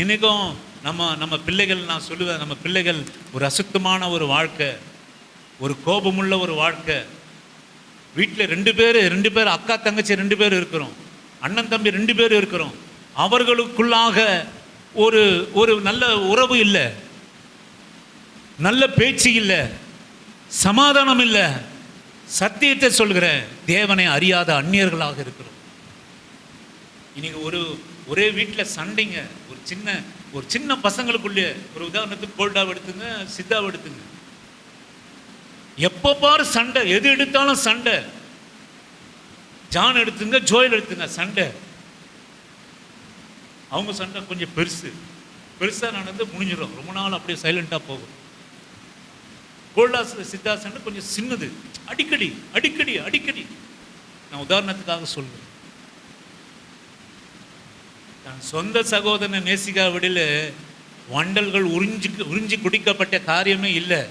இன்னைக்கும் நம்ம பிள்ளைகள், நான் சொல்லுவேன், நம்ம பிள்ளைகள் ஒரு அசுத்தமான ஒரு வாழ்க்கை, ஒரு கோபமுள்ள ஒரு வாழ்க்கை. வீட்டில் ரெண்டு பேர் அக்கா தங்கச்சி 2 பேர் இருக்கிறோம், அண்ணன் தம்பி 2 பேர் இருக்கிறோம். அவர்களுக்குள்ளாக ஒரு நல்ல உறவு இல்லை, நல்ல பேச்சு இல்லை, சமாதானம் இல்லை. சத்தியத்தை சொல்கிறேன், தேவனை அறியாத அந்நியர்களாக இருக்கிறோம். இன்னைக்கு ஒரே வீட்டில் சண்டைங்க. ஒரு சின்ன பசங்களுக்குள்ளே, ஒரு உதாரணத்துக்கு கோல்டாவை எடுத்துங்க, சித்தாவை எடுத்துங்க. எப்போ பாரு சண்டை, எது எடுத்தாலும் சண்டை. ஜான் எடுத்துங்க, ஜோயல் எடுத்துங்க, சண்டை. அவங்க சண்டை கொஞ்சம் பெருசா நடந்து முடிஞ்சிடும், ரொம்ப நாள் அப்படியே சைலண்டா போகும். கோல்டாஸ் சித்தா சண்டை கொஞ்சம் சின்னது, அடிக்கடி அடிக்கடி அடிக்கடி. நான் உதாரணத்துக்காக சொல்றேன். தன் சொந்த சகோதரனை நேசிக்காவிடில் வண்டல்கள் உறிஞ்சி குடிக்கப்பட்ட காரியமே இல்லை.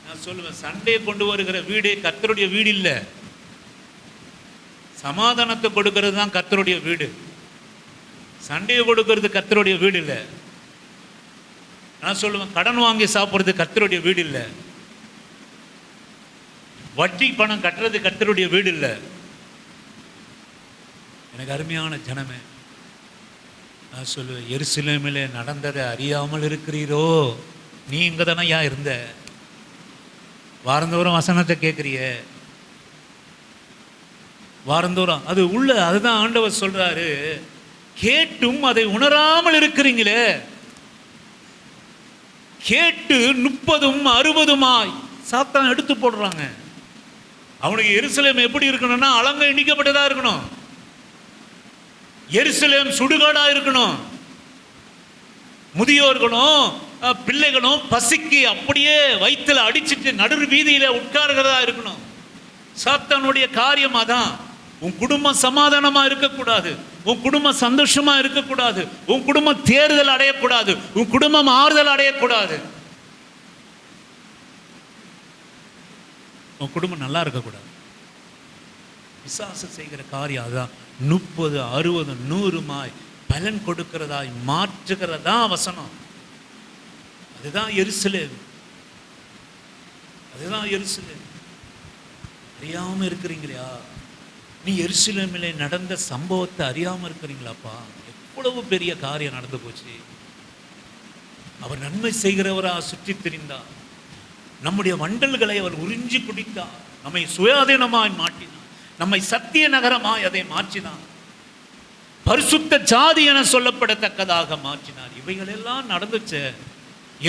நான் சொல்லுவேன், சண்டையை கொண்டு வருகிற வீடு கர்த்தருடைய வீடு இல்லை, சமாதானத்தை கொடுக்கிறது தான் கர்த்தருடைய வீடு. சண்டையை கொடுக்கிறது கர்த்தருடைய வீடு இல்லை. நான் சொல்லுவேன், கடன் வாங்கி சாப்பிட்றது கர்த்தருடைய வீடு இல்லை, வட்டி பணம் கட்டுறது கர்த்தருடைய வீடு இல்லை. எனக்கு அருமையான ஜனமே, நான் சொல்லுவேன், எருசலேமிலே நடந்ததை அறியாமல் இருக்கிறீரோ? நீ இங்கே தானே இருந்த, வாரந்தோறும் வசனத்தை கேட்குறிய, வாரந்தோறும் அது உள்ள. அதுதான் ஆண்டவர் சொல்றாரு, கேட்டும் அதை உணராமல் இருக்கிறீங்களே. கேட்டு 30 60 சாத்தான் எடுத்து போடுறாங்க. அவனுக்கு எருசலேம் எப்படி இருக்கணும்னா அலங்க இடிக்கப்பட்டதா இருக்கணும், எருசலேம் சுடுகாடா இருக்கணும், முதியோர்களும் பிள்ளைகளும் பசிக்கு அப்படியே வயிற்றுல அடிச்சுட்டு நடு வீதியில உட்கார்கிறதா இருக்கணும். சாத்தானுடைய காரியம் அதான். உன் குடும்பம் சமாதானமா இருக்கக்கூடாது, உன் குடும்பம் சந்தோஷமா இருக்கக்கூடாது, உன் குடும்பம் தேர்தல் அடையக்கூடாது, உன் குடும்பம் ஆறுதல் அடையக்கூடாது, உன் குடும்பம் நல்லா இருக்கக்கூடாது. பிசாசு செய்கிற காரியம் அதுதான். 30 60 100 பலன் கொடுக்கிறதாய் மாற்றுகிறதா வசனம். அதுதான் எருசலேம், அதுதான் எருசலேம். அறியாம இருக்கிறீங்களா? நீ எருசலேமிலே நடந்த சம்பவத்தை அறியாம இருக்கிறீங்களாப்பா? எவ்வளவு பெரிய காரியம் நடந்து போச்சு. அவர் நன்மை செய்கிறவரா சுற்றி திரிந்தார், நம்முடைய வண்டல்களை அவர் உறிஞ்சி குடித்தார், நம்மை சுயாதீனமாய் மாற்றினார், நம்மை சத்திய நகரமாய் அதை மாற்றினார், பரிசுத்த ஜாதி என சொல்லப்படத்தக்கதாக மாற்றினார். இவைகள் எல்லாம் நடந்துச்சு.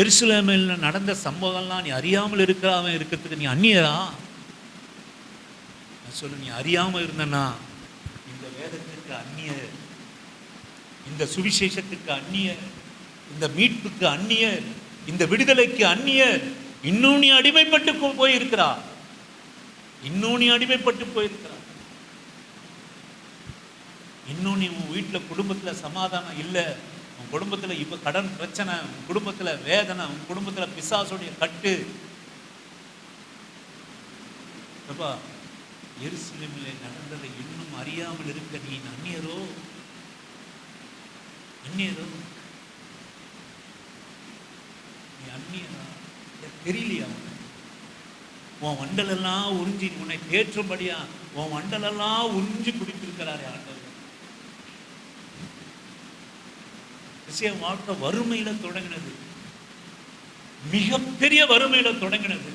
எருசலேமில் நடந்த சம்பவம்லாம் நீ அறியாமல் இருக்கிறதுக்கு நீ அந்நியரா? நான் சொல்லு, நீ அறியாம இருந்தனா இந்த வேதத்திற்கு அந்நியர், இந்த சுவிசேஷத்துக்கு அந்நியர், இந்த மீட்புக்கு அந்நியர், இந்த விடுதலைக்கு அந்நியர். இன்னும் நீ அடிமைப்பட்டு போயிருக்கிறா, இன்னும் நீ அடிமைப்பட்டு போயிருக்கிறா. இன்னும் நீ உன் வீட்டில் குடும்பத்தில் சமாதானம் இல்லை, உன் குடும்பத்தில் இப்போ கடன் பிரச்சனை, உன் குடும்பத்தில் வேதனை, உன் குடும்பத்தில் பிசாசுடைய கட்டு. எருசலேமிலே நடந்ததை இன்னும் அறியாமல் இருக்க நீ அந்நியரோ? அந்நியரோ? நீ அந்நியரா? தெரியலையா? உன் வண்டலெல்லாம் உறிஞ்சி உன்னை தேற்றும்படியா உன் வண்டலெல்லாம் உறிஞ்சி குடித்திருக்கிறாரே ஆண்டவர். வாழ்க்கை வறுமையில தொடங்கினது, மிகப்பெரிய வறுமையில தொடங்கினது.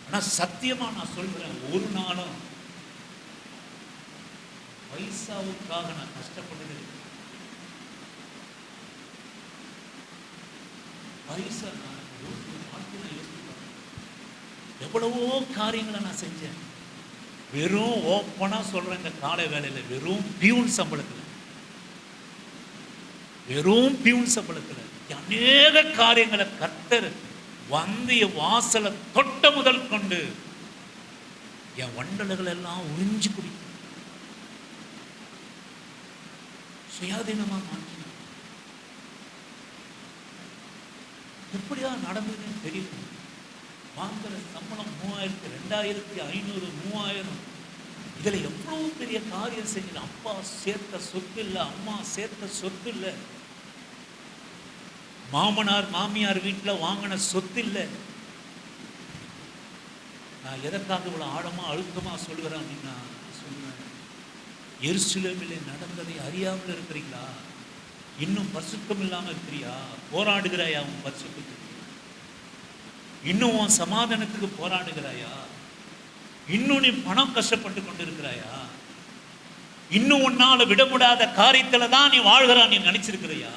ஆனா சத்தியமா நான் சொல்றேன், ஒரு நாளும் பைசாவுக்காக நான் கஷ்டப்படுகிறேன். பைசா எவ்வளவோ காரியங்களை நான் செஞ்சேன். வெறும் ஓப்பனா சொல்றேன், இந்த காலை வேலையில வெறும் பியூன் சம்பளத்தில், வெறும் பியூன் சம்பளத்தில் அநேக காரியங்களை கர்த்தர் வந்து என் வாசலை தொட்ட முதல் கொண்டு என் வண்டல்கள் எல்லாம் உறிஞ்சி குடிக்க சுயாதீனமா மாற்றி. எப்படியா நடந்ததுன்னு தெரியும். வாங்குற சம்பளம் 3000 2500 3000, இதுல எவ்வளவு பெரிய காரியம் செஞ்சு. அப்பா சேர்த்த சொத்து இல்லை, அம்மா சேர்த்த சொத்து இல்லை, மாமனார் மாமியார் வீட்டில் வாங்கின சொத்து இல்லை. நான் எதற்காக இவ்வளவு ஆழமா அழுத்தமா சொல்கிறேன் அப்படின்னா சொல்லுவேன், எருசலேமிலே நடந்ததை அறியாமல் இருக்கிறீங்களா? இன்னும் பரிசுத்தம் இல்லாம இருக்கிறியா? போராடுகிறாயா உன் பரிசுத்தத்துக்கு? இன்னும் உன் சமாதானத்துக்கு போராடுகிறாயா? இன்னும் நீ பணம் கஷ்டப்பட்டு கொண்டு இருக்கிறாயா? இன்னும் உன்னால விட முடியாத காரியத்துல தான் நீ வாழ்கிறான் நீ நினைச்சிருக்கிறையா?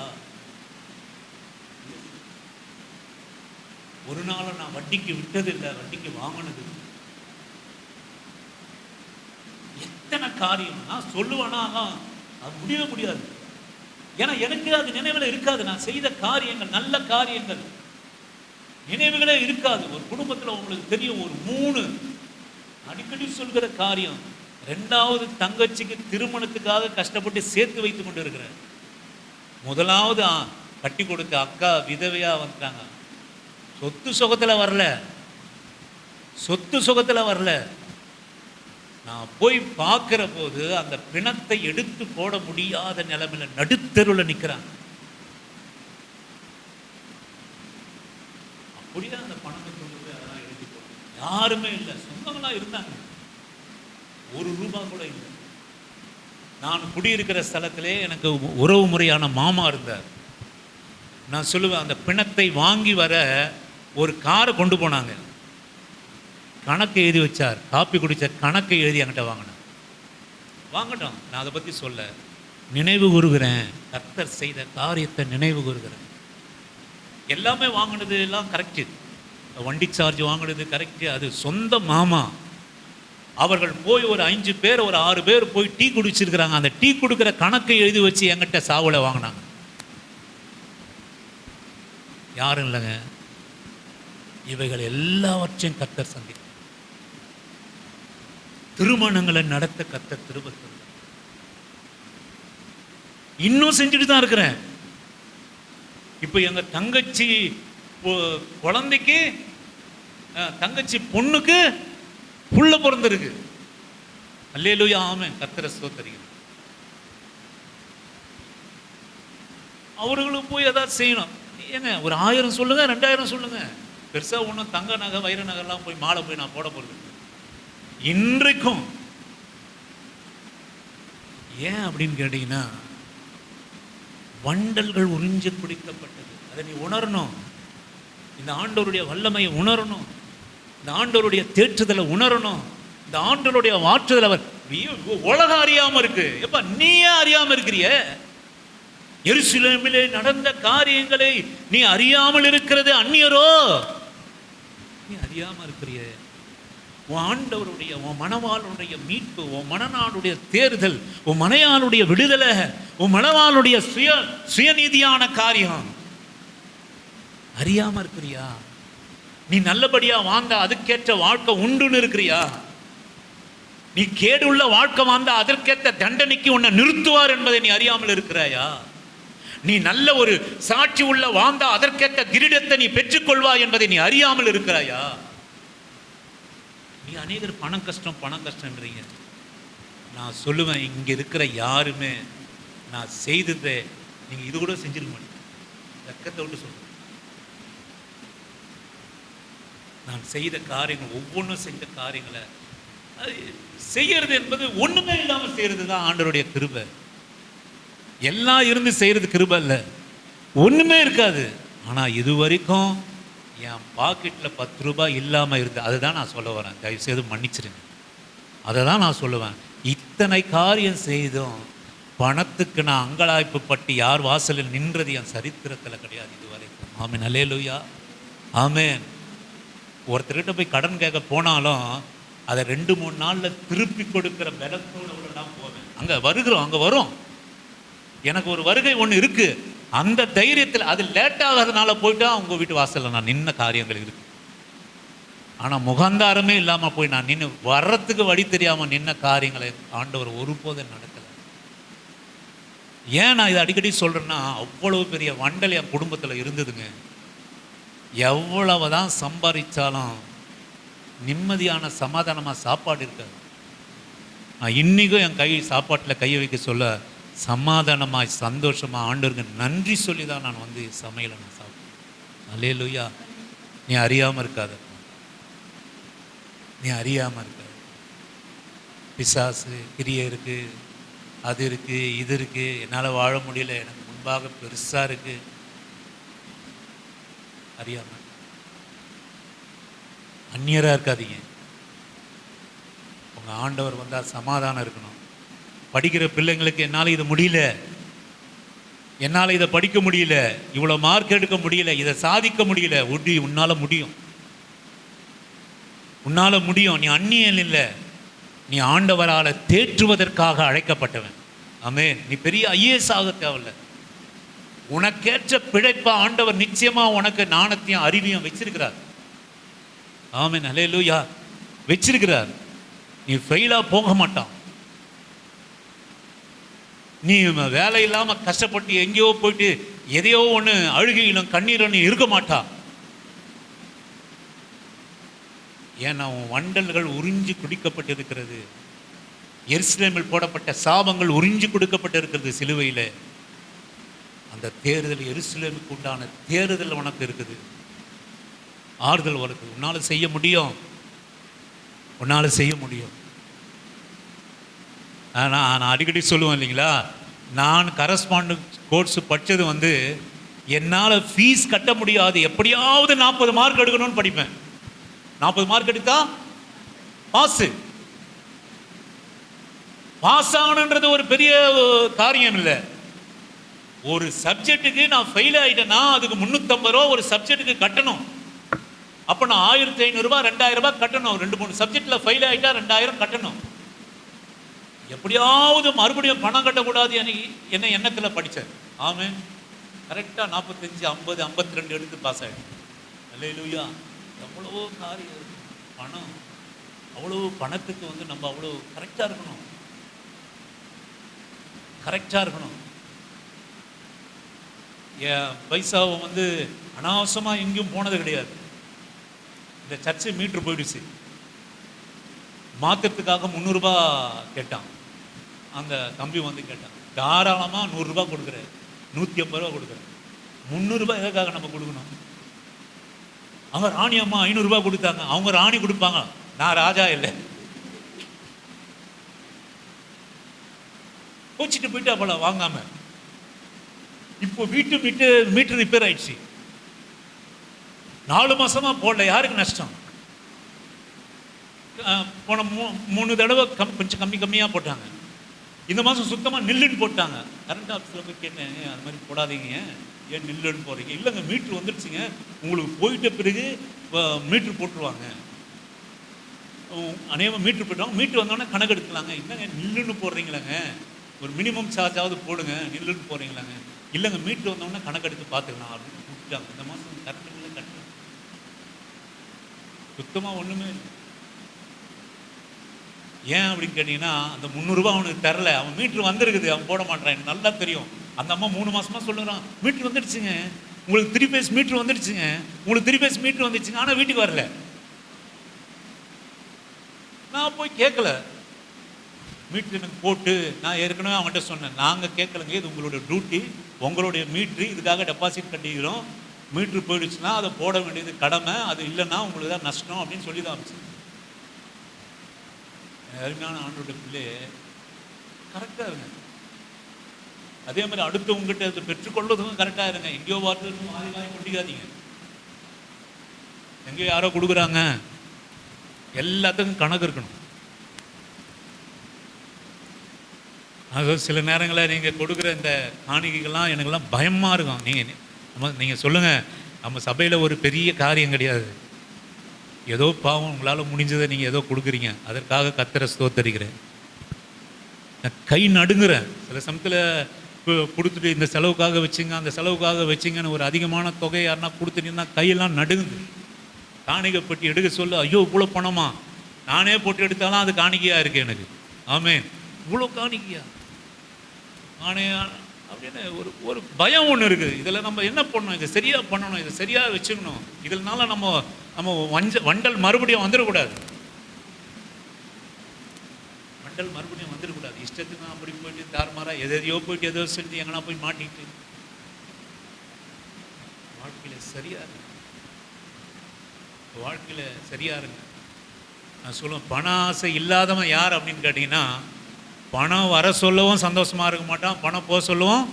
ஒரு நாளும் நான் வட்டிக்கு விட்டதில்லை, வட்டிக்கு வாங்கினது. எத்தனை காரியம் நான் சொல்லுவேன்னா அது முடியவே முடியாது. ஏன்னா எனக்கு அது நினைவில் இருக்காது. நான் செய்த காரியங்கள், நல்ல காரியங்கள் நினைவுகளே இருக்காது. ஒரு குடும்பத்தில் உங்களுக்கு தெரியும், ஒரு 3 அடிக்கடி சொல்கிற காரியம். 2வது தங்கச்சிக்கு திருமணத்துக்காக கஷ்டப்பட்டு சேர்த்து வைத்து கொண்டு இருக்கிறேன். 1வது கட்டி கொடுத்த அக்கா விதவையா வந்துட்டாங்க. சொத்து சுகத்தில் வரல. நான் போய் பார்க்கிற போது அந்த பிணத்தை எடுத்து போட முடியாத நிலைமையில நடுத்தெருவில் நிற்கிறாங்க. அப்படியே அந்த பணத்தை கொண்டு போய் அதெல்லாம் எடுத்து போடுறாங்க. யாருமே இல்லை, சொந்தங்களா இருந்தாங்க, ₹1 கூட இல்லை. நான் குடியிருக்கிற ஸ்தலத்திலே எனக்கு உறவு முறையான மாமா இருந்தார். நான் சொல்லுவேன், அந்த பிணத்தை வாங்கி வர ஒரு காரை கொண்டு போனாங்க. கணக்கு எழுதி வச்சார், காப்பி குடித்த கணக்கை எழுதி என்கிட்ட வாங்கட்டும். நான் அதை பற்றி சொல்ல நினைவு கூறுகிறேன். கர்த்தர் செய்த காரியத்தை நினைவு கூறுகிறேன். எல்லாமே வாங்கினது எல்லாம் கரெக்டு, வண்டி சார்ஜ் வாங்கினது கரெக்டு. அது சொந்த மாமா. அவர்கள் போய் ஒரு 5 பேர் ஒரு 6 பேர் போய் டீ குடிச்சிருக்கிறாங்க. அந்த டீ கொடுக்குற கணக்கை எழுதி வச்சு என்கிட்ட சாவுல வாங்கினாங்க. யாரும் இல்லைங்க. இவைகள் எல்லாவற்றையும் கர்த்தர் சந்தித்தார். திருமணங்களை நடத்த கர்த்தர் கிருபை தந்தார். இன்னும் செஞ்சுட்டு தான் இருக்கிறேன். இப்போ எங்க தங்கச்சி குழந்தைக்கு, தங்கச்சி பொண்ணுக்கு புள்ள பிறந்திருக்கு. அல்லேலூயா, ஆமென். கர்த்தரை ஸ்தோத்திரிக்கிறேன். அவர்களும் போய் ஏதாவது செய்யணும். ஏங்க ஒரு 1000 சொல்லுங்க, 2000 சொல்லுங்க. பெருசா ஒன்றும் தங்க நகை வைர நகைலாம் போய் மாலை போய் நான் போட போறது இன்றைக்கும். ஏன் அப்படின்னு கேட்டீங்கன்னா, வண்டல்கள் உறிஞ்சு குடிக்கப்பட்டது. அதை நீ உணரணும். இந்த ஆண்டவருடைய வல்லமையை உணரணும். இந்த ஆண்டவருடைய தேற்றுதலை உணரணும். இந்த ஆண்டவருடைய மாற்றுதல் அவர் உலகம் அறியாம இருக்கு. எப்ப நீயே அறியாம இருக்கிறிய? எருசலேமிலே நடந்த காரியங்களை நீ அறியாமல் இருக்கிறது அந்நியரோ? நீ அறியாம இருக்கிறிய? உன் ஆண்டவருடைய, உன் மணவாளுடைய மீட்பு, உன் மணநாளுடைய தேர்தல், உன் மனையாளுடைய விடுதலை, உன் மணவாளுடைய சுயநீதியான காரியம் அறியாம இருக்கிறியா? நீ நல்லபடியா வாழ்ந்தா அதுக்கேற்ற வாழ்க்கை உண்டுன்னு இருக்கிறியா? நீ கேடுள்ள வாழ்க்கை வாழ்ந்தா அதற்கேற்ற தண்டனைக்கு உன்னை நிறுத்துவார் என்பதை நீ அறியாமல் இருக்கிறாயா? நீ நல்ல ஒரு சாட்சி உள்ள வாழ்ந்தா அதற்கேற்ற கிரீடத்தை நீ பெற்றுக்கொள்வாய் என்பதை நீ அறியாமல் இருக்கிறாயா? நீ அநேகர் பணம் கஷ்டம்ன்றீங்க. நான் சொல்லுவேன், இங்க இருக்கிற யாருமே நான் செய்ததை நீங்க இது கூட செஞ்சிருக்க மாட்டீங்க. வெக்கத்தை விட்டு சொல்லுங்க. நான் செய்த காரியங்கள், ஒவ்வொன்றும் செஞ்ச காரியங்களை செய்யறது என்பது ஒண்ணுமே இல்லாமல் செய்யறது தான் ஆண்டவருடைய கிருபை. எல்லாம் இருந்து செய்யறது கிருபை இல்லை, ஒண்ணுமே இருக்காது. ஆனா இது வரைக்கும் என் பாக்கெட்டில் ₹10 இல்லாமல் இருந்து, அதுதான் நான் சொல்ல வரேன். தயவுசெய்து மன்னிச்சிருங்க. அதை தான் நான் சொல்லுவேன். இத்தனை காரியம் செய்தும் பணத்துக்கு நான் அங்கலாய்ப்பு பட்டு யார் வாசலில் நின்றது என் சரித்திரத்தில் கிடையாது இது வரைக்கும். ஆமென், அல்லேலூயா, ஆமென். ஒருத்தர்கிட்ட போய் கடன் கேட்க போனாலும் அதை 2-3 நாளில் திருப்பி கொடுக்குற பலத்தோடு தான் போவேன். அங்கே வரும். எனக்கு ஒரு வருகை ஒன்று இருக்கு. அந்த தைரியத்தில் அது லேட் ஆகாதனால போயிட்டா அவங்க வீட்டு வாசலில் நான் நின்ன காரியங்கள் இருக்கு. ஆனால் முகந்தாரமே இல்லாமல் போய் நான் நின்று வர்றதுக்கு வழி தெரியாமல் நின்ன காரியங்களை ஆண்டவர் ஒருபோதும் நடக்கலை. ஏன் நான் இதை அடிக்கடி சொல்கிறேன்னா, அவ்வளவு பெரிய வண்டல் என் குடும்பத்தில் இருந்ததுங்க. எவ்வளவுதான் சம்பாதிச்சாலும் நிம்மதியான சமாதானமாக சாப்பாடு இருக்காது. நான் இன்றைக்கும் என் சாப்பாட்டில் கையை வைக்க சொல்ல சமாதானமாய் சந்தோஷமாக ஆண்டவருக்கு நன்றி சொல்லி தான் நான் வந்து சமையலை நான் சாப்பிட்டேன். அல்லேலூயா. நீ அறியாமல் இருக்காத, நீ அறியாமல் இருக்காது. பிசாசு கிரியை இருக்குது, அது இருக்குது, இது இருக்குது, என்னால் வாழ முடியல, எனக்கு முன்பாக பெருசாக இருக்குது, அறியாமல். அந்நியராக இருக்காதீங்க. உங்கள் ஆண்டவர் வந்தால் சமாதானம் இருக்கணும். படிக்கிற பிள்ளைங்களுக்கு என்னால் இது முடியல, என்னால் இதை படிக்க முடியல, இவ்வளோ மார்க் எடுக்க முடியல, இதை சாதிக்க முடியல. உன்னால் முடியும், உன்னால் முடியும். நீ அந்நியன் இல்லை, நீ ஆண்டவரால் தேற்றுவதற்காக அழைக்கப்பட்டவன். ஆமென். நீ பெரிய ஐஏஎஸ் ஆக தேவையில்ல. உனக்கேற்ற பிழைப்பா ஆண்டவர் நிச்சயமா உனக்கு ஞானத்தையும் அறிவையும் வச்சிருக்கிறார். ஆமென். ஹல்லேலூயா. வச்சிருக்கிறார். நீ ஃபெயிலா போக மாட்டான். நீ வேலை இல்லாம கஷ்டப்பட்டு எங்கேயோ போயிட்டு எதையோ ஒன்று அழுகையிலும் கண்ணீரும் நீ இருக்க மாட்டா. ஏன்னா உன் வண்டல்கள் உறிஞ்சி குடிக்கப்பட்டிருக்கிறது. எருசலேமில் போடப்பட்ட சாபங்கள் உறிஞ்சி கொடுக்கப்பட்டிருக்கிறது சிலுவையில். அந்த தேர்தல், எருசலேமுக்கு உண்டான தேர்தல் உனக்கு இருக்குது. ஆறுதல் உனக்கு. உன்னால் செய்ய முடியும், உன்னால் செய்ய முடியும். நான் அடிக்கடி சொல்லுவேன் இல்லைங்களா, நான் கரஸ்பாண்டன்ட் கோர்ஸ் படித்தது என்னால் ஃபீஸ் கட்ட முடியாது, எப்படியாவது 40 மார்க் எடுக்கணும்னு படிப்பேன். 40 மார்க் எடுத்தா பாஸ் ஆகணுன்றது ஒரு பெரிய காரியம் இல்லை. ஒரு சப்ஜெக்ட்டுக்கு நான் ஃபெயில் ஆகிட்டேன்னா அதுக்கு 350 ரூபா ஒரு சப்ஜெக்ட்டுக்கு கட்டணும். அப்போ நான் 1500 ரூபா 2000 ரூபாய் கட்டணும். 2-3 சப்ஜெக்டில் ஃபெயில் ஆகிட்டா 2000 கட்டணும். எப்படியாவது மறுபடியும் பணம் கட்டக்கூடாது என்ன எண்ணத்தில் படித்தேன். ஆமென். கரெக்டாக 45, 50, 52 எடுத்து பாஸ் ஆகிடும். அல்லேலூயா. எவ்வளோ காரியம் இருக்கு. பணம், அவ்வளோ பணத்துக்கு நம்ம அவ்வளோ கரெக்டாக இருக்கணும், கரெக்டாக இருக்கணும். என் பைசாவை அனாவசியமாக எங்கேயும் போனது கிடையாது. இந்த சர்ச்சு மீட்ரு போயிடுச்சு, மாற்றுறதுக்காக 300 ரூபா கேட்டான். அந்த தம்பி கேட்டான், தாராளமாக 100 ரூபா கொடுக்குறேன், 150 ரூபா கொடுக்குறேன். 300 ரூபாய் எதுக்காக நம்ம கொடுக்கணும்? அவங்க ராணி அம்மா 500 ரூபா கொடுத்தாங்க. அவங்க ராணி கொடுப்பாங்க, நான் ராஜா இல்லை. கோச்சிட்டு போயிட்டு அப்போ வாங்காம. இப்போ மீட்டர் ரிப்பேர் ஆயிடுச்சு. 4 மாசமா போடல. யாருக்கு நஷ்டம்? போன 3 தடவை கொஞ்சம் கம்மியாக போட்டாங்க. இந்த மாதம் சுத்தமாக நில்லுன்னு போட்டாங்க. கரண்ட் ஆஃபீஸில் போய் கேட்டேன், அது மாதிரி போடாதீங்க, ஏன் நில்லுன்னு போகிறீங்க? இல்லைங்க, மீட்ரு வந்துடுச்சுங்க, உங்களுக்கு போயிட்ட பிறகு மீட்ரு போட்டுருவாங்க. அநேகமாக மீட்ரு போட்டுவாங்க, மீட்ரு வந்தோடனே கணக்கு எடுக்கலாங்க. இல்லைங்க, நில்லுன்னு போடுறீங்களாங்க, ஒரு மினிமம் சார்ஜாவது போடுங்க, நில்லுன்னு போடுறீங்களாங்க. இல்லைங்க, மீட்ரு வந்தோடனே கணக்கு எடுத்து பார்த்துக்கலாம் அப்படின்னு விட்டுட்டாங்க. இந்த மாதம் கரண்ட் இல்லை, கட்டணும் சுத்தமாக ஒன்றுமே இல்லை. ஏன் அப்படின்னு கேட்டிங்கன்னா, அந்த 300 ரூபா அவனுக்கு தரல. அவன் மீட்ரு வந்துருக்குது, அவன் போட மாட்டான். எனக்கு நல்லா தெரியும். அந்த அம்மா 3 மாசமாக சொல்லுறான், மீட்ரு வந்துடுச்சுங்க, உங்களுக்கு 3 பேஸ் மீட்ரு வந்துடுச்சுங்க, உங்களுக்கு 3 பேஸ் மீட்ரு வந்துடுச்சுங்க, ஆனால் வீட்டுக்கு வரல. நான் போய் கேட்கல. மீட்ரு எனக்கு போட்டு, நான் ஏற்கனவே அவன்கிட்ட சொன்னேன், நாங்கள் கேட்கலங்க, இது உங்களுடைய டியூட்டி, உங்களுடைய மீட்ரு, இதுக்காக டெபாசிட் கட்டிக்கிறோம். மீட்ரு போயிடுச்சுன்னா அதை போட வேண்டியது கடமை, அது இல்லைன்னா உங்களுக்கு தான் நஷ்டம் அப்படின்னு சொல்லி தான் அமைச்சு. அருமையான ஆண்டோட பிள்ளையே, கரெக்டாக இருங்க. அதே மாதிரி அடுத்தவங்ககிட்ட அதை பெற்றுக்கொள்வதும் கரெக்டாக இருங்க. எங்கேயோ வார்த்தை மாறி கொட்டிக்காதீங்க. எங்கேயோ யாரோ கொடுக்குறாங்க, எல்லாத்துக்கும் கணக்கு இருக்கணும். அது சில நேரங்களில் நீங்கள் கொடுக்குற இந்த காணிக்கைகள்லாம் எனக்கெல்லாம் பயமாக இருக்கும். நீங்கள் சொல்லுங்கள், நம்ம சபையில் ஒரு பெரிய காரியம் கிடையாது, ஏதோ பாவம் உங்களால் முடிஞ்சதை நீங்கள் ஏதோ கொடுக்குறீங்க, அதற்காக கர்த்தரை ஸ்தோத்தரிக்கிறேன். நான் கை நடுங்குறேன். சில சமயத்தில் கொடுத்துட்டு இந்த செலவுக்காக வச்சுங்க, அந்த செலவுக்காக வச்சிங்கன்னு ஒரு அதிகமான தொகை யாருன்னா கொடுத்துட்டீங்கன்னா கையெல்லாம் நடுங்குது. காணிக்கை பெட்டி எடுக்க சொல்ல, ஐயோ இவ்வளோ பணமா, நானே போட்டு எடுத்தாலும் அது காணிக்கையாக இருக்குது எனக்கு. ஆமென். இவ்வளோ காணிக்கையா நானே அப்படின்னு ஒரு பயம் ஒன்று இருக்குது. இதில் நம்ம என்ன பண்ணணும், இதை சரியாக பண்ணணும், இதை சரியாக வச்சுக்கணும். இதனால நம்ம வண்டல் மறுபடியும் வந்துடக்கூடாது. வண்டல் மறுபடியும் வந்துடக்கூடாது. இஷ்டத்துக்கு அப்படி போயிட்டு தார்மாராக எதையோ போயிட்டு ஏதோ செஞ்சு எங்கன்னா போய் மாட்டிக்கிட்டு வாழ்க்கையில் சரியாக இருங்க. வாழ்க்கையில் சரியாக இருங்க. நான் சொல்லுவேன், பண ஆசை இல்லாதவன் யார் அப்படின்னு கேட்டிங்கன்னா, பணம் வர சொல்லவும் சந்தோஷமாக இருக்க மாட்டான், பணம் போக சொல்லவும்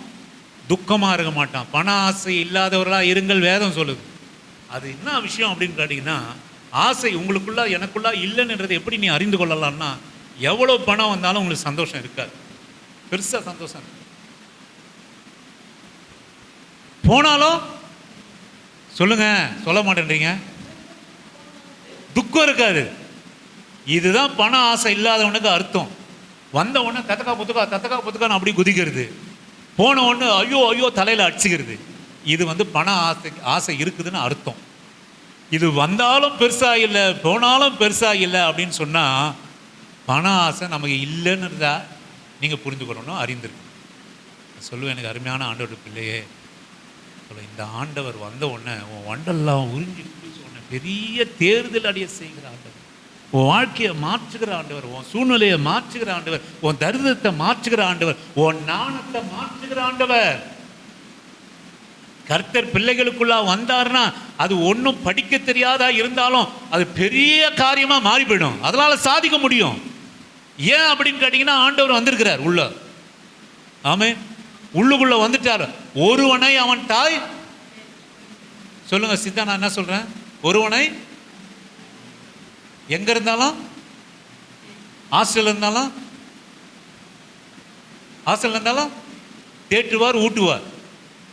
துக்கமாக இருக்க மாட்டான். பண ஆசை இல்லாதவர்களாக இருங்கள் வேதம் சொல்லுது. அது என்ன விஷயம் அப்படின்னு கேட்டிங்கன்னா, ஆசை உங்களுக்குள்ளா எனக்குள்ளா இல்லைன்னுன்றதை எப்படி நீ அறிந்து கொள்ளலாம்னா, எவ்வளோ பணம் வந்தாலும் உங்களுக்கு சந்தோஷம் இருக்காது, பெருசாக சந்தோஷம் இருக்கு. போனாலும் சொல்லுங்க, சொல்ல மாட்டேன்றீங்க. துக்கம் இருக்காது. இதுதான் பண ஆசை இல்லாதவனுக்கு அர்த்தம். வந்த உடனே தத்தக்கா புத்துக்கான்னு அப்படி குதிக்கிறது, போன உடனே ஐயோ ஐயோ தலையில் அடிச்சுக்கிறது. இது பண ஆசை இருக்குதுன்னு அர்த்தம். இது வந்தாலும் பெருசா இல்லை, போனாலும் பெருசா இல்லை அப்படின்னு சொன்னால் பண ஆசை நமக்கு இல்லைன்னு இருந்தால் நீங்கள் புரிந்துக்கொள்ளணும், அறிந்திருக்கணும். சொல்லுவேன், எனக்கு அருமையான ஆண்டவர் பிள்ளையே, இந்த ஆண்டவர் வந்த உடனே உன் வண்டெல்லாம் உறிஞ்சி உடனே பெரிய தேர்தல் அடைய செய்கிற ஆண்டவர், உன் வாழ்க்கையை மாற்றுகிற ஆண்டவர், உன் சூழ்நிலையை மாற்றுகிற ஆண்டவர், உன் தரித்திரத்தை மாற்றுகிற ஆண்டவர், உன் நாணத்தை மாற்றுகிற ஆண்டவர். கர்த்தர் பிள்ளைகளுக்குள்ளா வந்தாருன்னா அது ஒன்றும் படிக்க தெரியாதா இருந்தாலும் அது பெரிய காரியமா மாறி போயிடும். அதனால சாதிக்க முடியும். ஏன் அப்படின்னு கேட்டீங்கன்னா, ஆண்டவர் வந்திருக்கிறார் உள்ள. ஆமென். உள்ளுக்குள்ள வந்துட்டார். ஒருவனை அவன் தாய், சொல்லுங்க சித்தா, நான் என்ன சொல்றேன், ஒருவனை எங்க இருந்தாலும், ஹாஸ்டல் இருந்தாலும் தேற்றுவார், ஊட்டுவார்.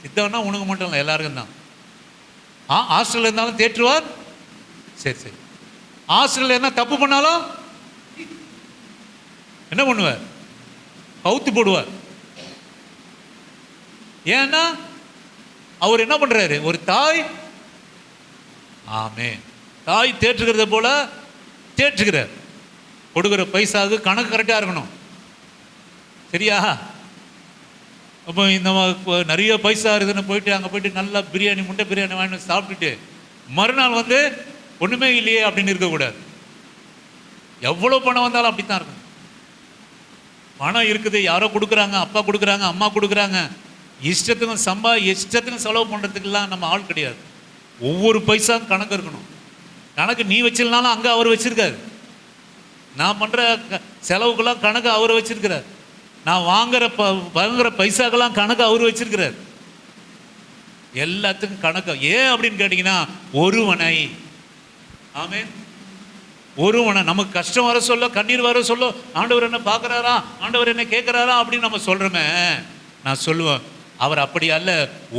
சித்தவனா உனக்கு மட்டும் இல்லை, எல்லாருக்கும் தான். ஹாஸ்டல் இருந்தாலும் தேற்றுவார். சரி சரி, ஹாஸ்டல் என்ன தப்பு பண்ணாலும் என்ன பண்ணுவார், கவுத்து போடுவார். ஏன்னா அவர் என்ன பண்றாரு, ஒரு தாய். ஆமே, தாய் தேற்றுகிறத போல தேற்றுகிறார். கொடுக்குற பைசாவுக்கு கணக்கு கரெக்டாக இருக்கணும். சரியா? அப்போ இந்த நிறைய பைசா இருக்குதுன்னு போயிட்டு அங்கே போயிட்டு நல்லா பிரியாணி, முட்டை பிரியாணி வாங்கி சாப்பிட்டுட்டு மறுநாள் ஒன்றுமே இல்லையே அப்படின்னு இருக்கக்கூடாது. எவ்வளோ பணம் வந்தாலும் அப்படி தான் இருக்கும். பணம் இருக்குது, யாரோ கொடுக்குறாங்க, அப்பா கொடுக்குறாங்க, அம்மா கொடுக்குறாங்க, இஷ்டத்துக்கும் செலவு பண்ணுறதுக்கெல்லாம் நம்ம ஆள் கிடையாது. ஒவ்வொரு பைசாவும் கணக்கு இருக்கணும். கணக்கு நீ வச்சிருந்தாலும் அங்கே அவர் வச்சிருக்காரு. நான் பண்ணுற செலவுக்கெல்லாம் கணக்கு அவர் வச்சிருக்கிறார். நான் வாங்குற பைசாக்கெல்லாம் கணக்கு அவர் வச்சிருக்கிறார். எல்லாத்துக்கும் கணக்கு. ஏன் அப்படின்னு கேட்டீங்கன்னா, ஒருவனை, ஆமென், ஒருவனை நமக்கு கஷ்டம் வர சொல்ல, கண்ணீர் வர சொல்ல, ஆண்டவர் என்ன பார்க்குறாரா, ஆண்டவர் என்ன கேட்குறாரா அப்படின்னு நம்ம சொல்கிறோமே. நான் சொல்லுவேன், அவர் அப்படி அல்ல.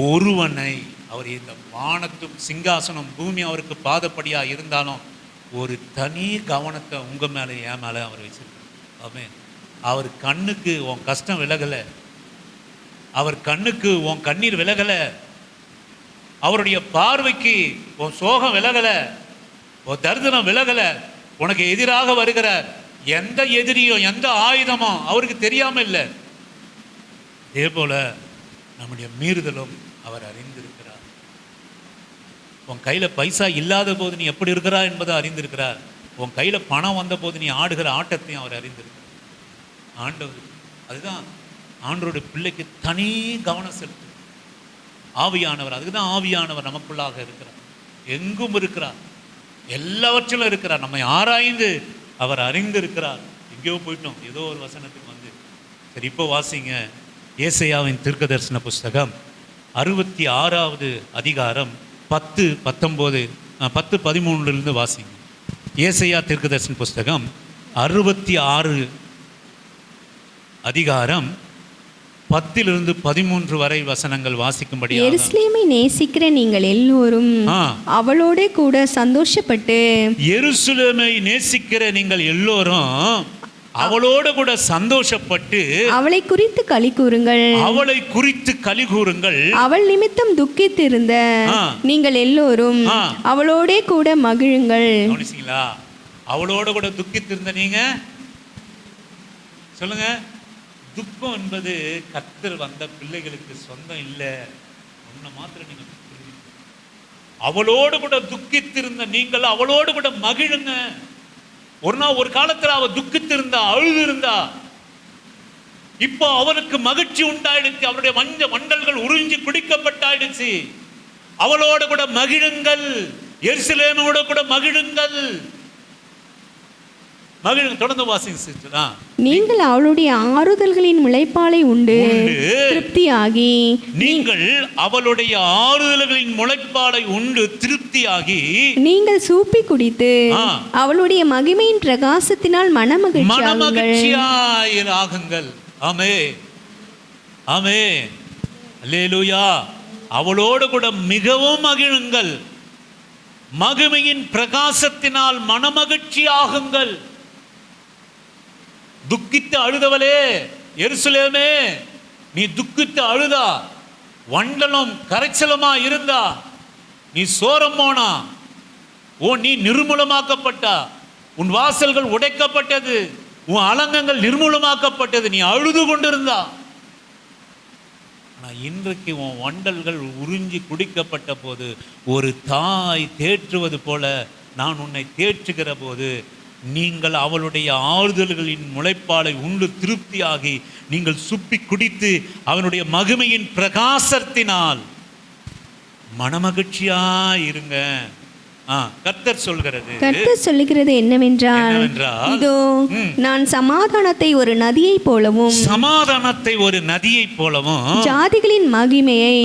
ஒருவனை, அவர் இந்த வானத்தும் சிங்காசனம் பூமி அவருக்கு பாதப்படியாக இருந்தாலும் ஒரு தனி கவனத்தை உங்கள் மேலே, என் மேலே அவர் வச்சிருக்கார். ஆமென். அவர் கண்ணுக்கு உன் கஷ்டம் விலகலை, அவர் கண்ணுக்கு உன் கண்ணீர் விலகலை, அவருடைய பார்வைக்கு உன் சோகம் விலகலை, உன் தரித்திரம் விலகலை. உனக்கு எதிராக வருகிற எந்த எதிரியோ எந்த ஆயுதமோ அவருக்கு தெரியாமல் இல்லை. அதே போல நம்முடைய மீறுதலும் அவர் அறிந்திருக்கிறார். உன் கையில் பைசா இல்லாத போது நீ எப்படி இருக்கிறா என்பதை அறிந்திருக்கிறார். உன் கையில் பணம் வந்த போது நீ ஆடுகிற ஆட்டத்தையும் அவர் அறிந்திருக்கிறார். ஆண்டவர் அதுதான் ஆண்டவருடைய பிள்ளைக்கு தனி கவனம் செலுத்து. ஆவியானவர், அதுக்குதான் ஆவியானவர் நமக்குள்ளாக இருக்கிறார், எங்கும் இருக்கிறார், எல்லாவற்றிலும் இருக்கிறார். நம்மை ஆராய்ந்து அவர் அறிந்திருக்கிறார். எங்கேயோ போயிட்டோம், ஏதோ ஒரு வசனத்துக்கு சரி. இப்போ வாசிங்க ஏசாயாவின் தீர்க்கதரிசன புஸ்தகம் 66வது அதிகாரம் 10-13 வாசிங்க. ஏசாயா தீர்க்கதரிசன புஸ்தகம் 66 அதிகாரம் 10-13 வரை வசனங்கள் வாசிக்கும்படியாக. எருசலேமை நேசிக்கிற நீங்கள் எல்லோரும் அவளோட கூட சந்தோஷப்பட்டு, எருசலேமை நேசிக்கிற நீங்கள் எல்லோரும் அவளோடு கூட சந்தோஷப்பட்டு அவளை குறித்து களி கூறுங்கள். அவள் நிமித்தம் துக்கித்திருந்த நீங்கள் எல்லோரும் அவளோட கூட மகிழுங்கள். அவளோட கூட துக்கித்திருந்த நீங்க சொல்லுங்க. துக்கம் என்பது கர்த்தர் வந்த பிள்ளைகளுக்கு சொந்தம் இல்லை. ஒன்ன மாத்திரம் நீங்க அவளோடு கூட துக்கித்திருந்த நீங்கள் அவளோடு கூட மகிழுங்க. ஒரு காலத்துல அவ துக்கித்திருந்தா, அழுது இருந்தா, இப்போ அவனுக்கு மகிழ்ச்சி உண்டாயிடுச்சு. அவருடைய மண்டல்கள் உறிஞ்சி குடிக்கப்பட்டாயிடுச்சு. அவளோட கூட மகிழுங்கள், எருசலேமோட கூட மகிழுங்கள். தொடர்ந்து வாசிங்க. நீங்கள் அவளுடைய ஆறுதல்களின் முளைப்பாலை உண்டு திருப்தியாகி, நீங்கள் அவளுடைய ஆறுதல்களின் முளைப்பாலை உண்டு திருப்தியாகி, நீங்கள் சூப்பி குடித்து அவளுடைய மகிமையின் பிரகாசத்தினால் மனமகிழ்ச்சியாகுங்கள். ஆமே ஆமே, அல்லேலூயா. அவளோடு கூட மிகவும் மகிழுங்கள், மகிமையின் பிரகாசத்தினால் மனமகிழ்ச்சியாகுங்கள். துக்கித்து அழுதவளே எருசலேமே, நீ துக்கித்து அழுதா, வண்டலும் கரைச்சலுமா இருந்தா, நீ சோரம் போனா, நீ நிர்மூலமாக்கப்பட்டா, உன் வாசல்கள் உடைக்கப்பட்டது, உன் அலங்கங்கள் நிர்மூலமாக்கப்பட்டது, நீ அழுது கொண்டிருந்தா. ஆனால் இன்றைக்கு உன் வண்டல்கள் உறிஞ்சி குடிக்கப்பட்ட போது, ஒரு தாய் தேற்றுவது போல நான் உன்னை தேற்றுகிற போது, நீங்கள் அவளுடைய ஆறுதல்களின் முளைப்பாலை உண்டு திருப்தியாகி நீங்கள் சுப்பி குடித்து அவனுடைய மகிமையின் பிரகாசத்தினால் மனமகிழ்ச்சியாயிருங்க. கர்த்தர் சொல்லுகிறது என்னவென்றால், இதோ நான் சமாதானத்தை ஒரு நதியைப் போலவும் ஜாதிகளின் மகிமையை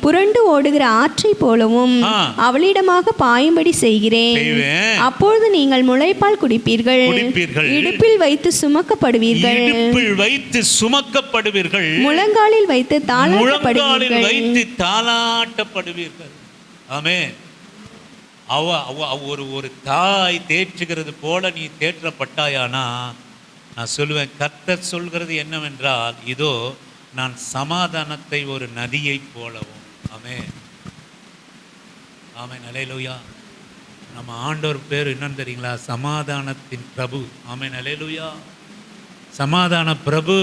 புரண்டு ஓடுகிற ஆற்றைப் போலவும் அவளிடமாக பாயும்படி செய்கிறேன். அப்பொழுது நீங்கள் முளைப்பால் குடிப்பீர்கள், இடுப்பில் வைத்து சுமக்கப்படுவீர்கள், முழங்காலில் வைத்து தாளாட்டப்படுவீர்கள். ஆமென். ஒரு தாய் தேற்றுகிறது போல நீ தேற்றப்பட்டாயானா, நான் சொல்லுவேன், கர்த்தர் சொல்கிறது என்னவென்றால், இதோ நான் சமாதானத்தை ஒரு நதியை போலவும். ஆமென், ஆமென், அல்லேலூயா. நம்ம ஆண்டவர் பேர் என்னன்னு தெரியுங்களா? சமாதானத்தின் பிரபு. ஆமென், அல்லேலூயா. சமாதான பிரபு.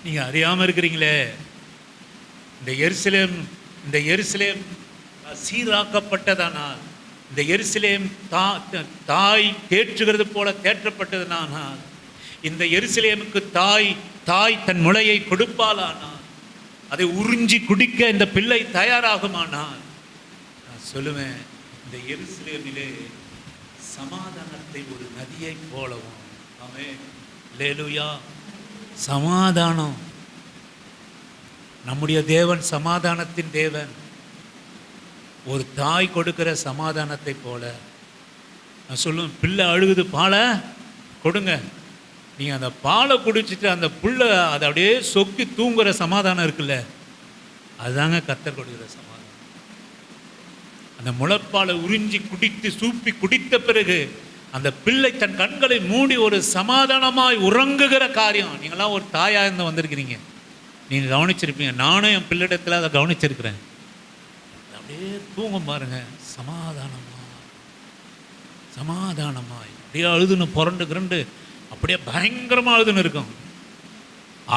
நீங்க அறியாம இருக்கிறீங்களே, இந்த எருசலேம் சீராக்கப்பட்டதானால், இந்த எருசலேம் தாய் தேற்றுகிறது போல தேற்றப்பட்டதுனால், இந்த எருசலேமுக்கு தாய் தன் முளையை கொடுப்பாளானால், அதை உறிஞ்சி குடிக்க இந்த பிள்ளை தயாராகுமானால், நான் சொல்லுவேன், இந்த எருசலேமிலே சமாதானத்தை ஒரு நதியை போலவும். ஆமென், அல்லேலூயா. சமாதானம். நம்முடைய தேவன் சமாதானத்தின் தேவன். ஒரு தாய் கொடுக்கிற சமாதானத்தை போல நான் சொல்லுவேன், பிள்ளை அழுகுது, பாலை கொடுங்க. நீங்கள் அந்த பாலை குடிச்சிட்டு அந்த புள்ளை அதை அப்படியே சொக்கி தூங்குற சமாதானம் இருக்குல்ல, அதுதாங்க கர்த்தர் கொடுக்கிற சமாதானம். அந்த முளைப்பாலை உறிஞ்சி குடித்து சூப்பி குடித்த பிறகு அந்த பிள்ளை தன் கண்களை மூடி ஒரு சமாதானமாய் உறங்குகிற காரியம். நீங்களாம் ஒரு தாயாக இருந்து வந்திருக்கிறீங்க, நீங்கள் கவனிச்சிருப்பீங்க. நானும் என் பிள்ளையிடத்தில் அதை கவனிச்சிருக்கிறேன். அப்படியே தூங்கும் பாருங்க, சமாதானமாய் அப்படியே அழுதுன்னு புரண்டு கிரண்டு அப்படியே பயங்கரமாக அழுதுன்னு இருக்கும்,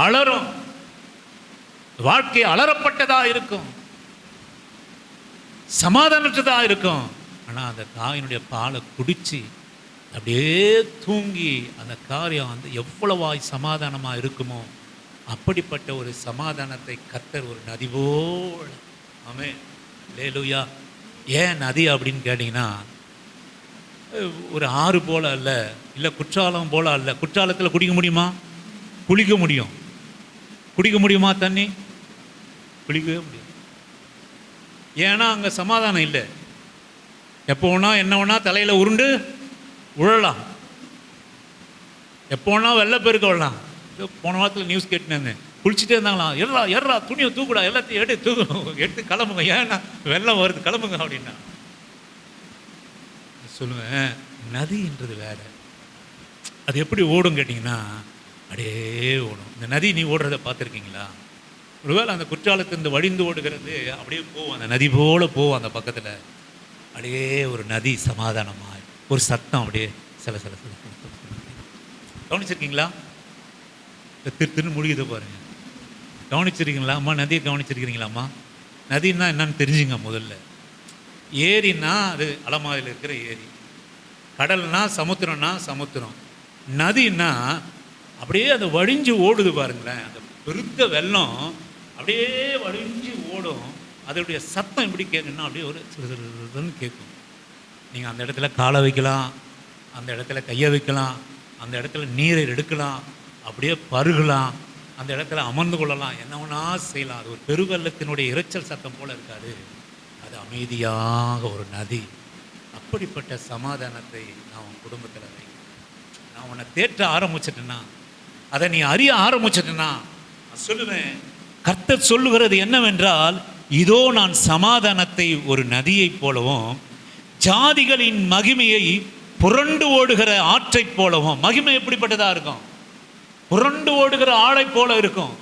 அலறும், வாழ்க்கை அலறப்பட்டதா இருக்கும், சமாதானற்றதா இருக்கும். ஆனால் அந்த தாயினுடைய பாலை குடிச்சு அப்படியே தூங்கி அந்த காரியம் வந்து எவ்வளவாய் சமாதானமாக இருக்குமோ, அப்படிப்பட்ட ஒரு சமாதானத்தை கர்த்தர் ஒரு நதி போல. ஆமென், அல்லேலூயா. ஏன் நதி அப்படின்னு கேட்டிங்கன்னா, ஒரு ஆறு போல அல்ல, இல்லை குற்றாலம் போல அல்ல. குற்றாலத்தில் குடிக்க முடியுமா? குளிக்க முடியும். குடிக்க முடியுமா தண்ணி? குளிக்கவே முடியும். ஏன்னா அங்கே சமாதானம் இல்லை. எப்போ வேணா என்ன வேணா தலையில் உருண்டு உழலாம், எப்போ வேணா வெள்ளப்பெருக்க விடலாம். போன வாரத்தில் நியூஸ் கேட்டுனேங்க, குளிச்சுட்டே இருந்தாங்களாம், எறா துணியை தூக்குடா, எல்லாத்தையும் எடுத்து கிளம்புங்க, ஏன்னா வெள்ளம் வருது கிளம்புங்க அப்படின்னா. சொல்லுவேன், நதின்றது வேற. அது எப்படி ஓடும் கேட்டிங்கன்னா, அப்படியே ஓடும். இந்த நதி நீ ஓடுறத பார்த்துருக்கீங்களா? ஒருவேளை அந்த குற்றாலத்திலிருந்து வழிந்து ஓடுகிறது அப்படியே போவோம், அந்த நதி போல போவோம். அந்த பக்கத்தில் அப்படியே ஒரு நதி சமாதானமாக ஒரு சத்தம் அப்படியே சில கவனிச்சிருக்கீங்களா? திருன்னு முடியுது பாருங்க. கவனிச்சிருக்கீங்களா அம்மா? நதியை கவனிச்சிருக்கிறீங்களாம்மா? நதின்னா என்னன்னு தெரிஞ்சுங்க முதல்ல. ஏரின்னா அது அலமாதியில் இருக்கிற ஏரி, கடல்னா சமுத்திரம்னா சமுத்திரம், நதின்னா அப்படியே அது வழிஞ்சு ஓடுது பாருங்களேன். அந்த பெருத்த வெள்ளம் அப்படியே வழிஞ்சு ஓடும். அதோடைய சத்தம் எப்படி கேட்குன்னா அப்படியே ஒரு சிறுன்னு கேட்கும். நீங்கள் அந்த இடத்துல காலை வைக்கலாம், அந்த இடத்துல கையை வைக்கலாம், அந்த இடத்துல நீரை எடுக்கலாம், அப்படியே பருகலாம், அந்த இடத்துல அமர்ந்து கொள்ளலாம், என்ன வேணா செய்யலாம். அது ஒரு பெருவெள்ளத்தினுடைய இரைச்சல் சத்தம் போல் இருக்காது, அது அமைதியாக ஒரு நதி. அப்படிப்பட்ட சமாதானத்தை நான் உன் குடும்பத்தில் வை. நான் உன்னை தேற்ற ஆரம்பிச்சிட்டேன்னா, அதை நீ அறிய ஆரம்பிச்சிட்டேன்னா, நான் சொல்லுவேன், கர்த்தர் சொல்லுகிறது என்னவென்றால், இதோ நான் சமாதானத்தை ஒரு நதியைப் போலவும் ஜாதிகளின் மகிமையை புரண்டு ஓடுகிற ஆற்றைப் போலவும். மகிமை எப்படிப்பட்டதா இருக்கும்? புரண்டு ஓடுகிற ஆழை போல இருக்கும்.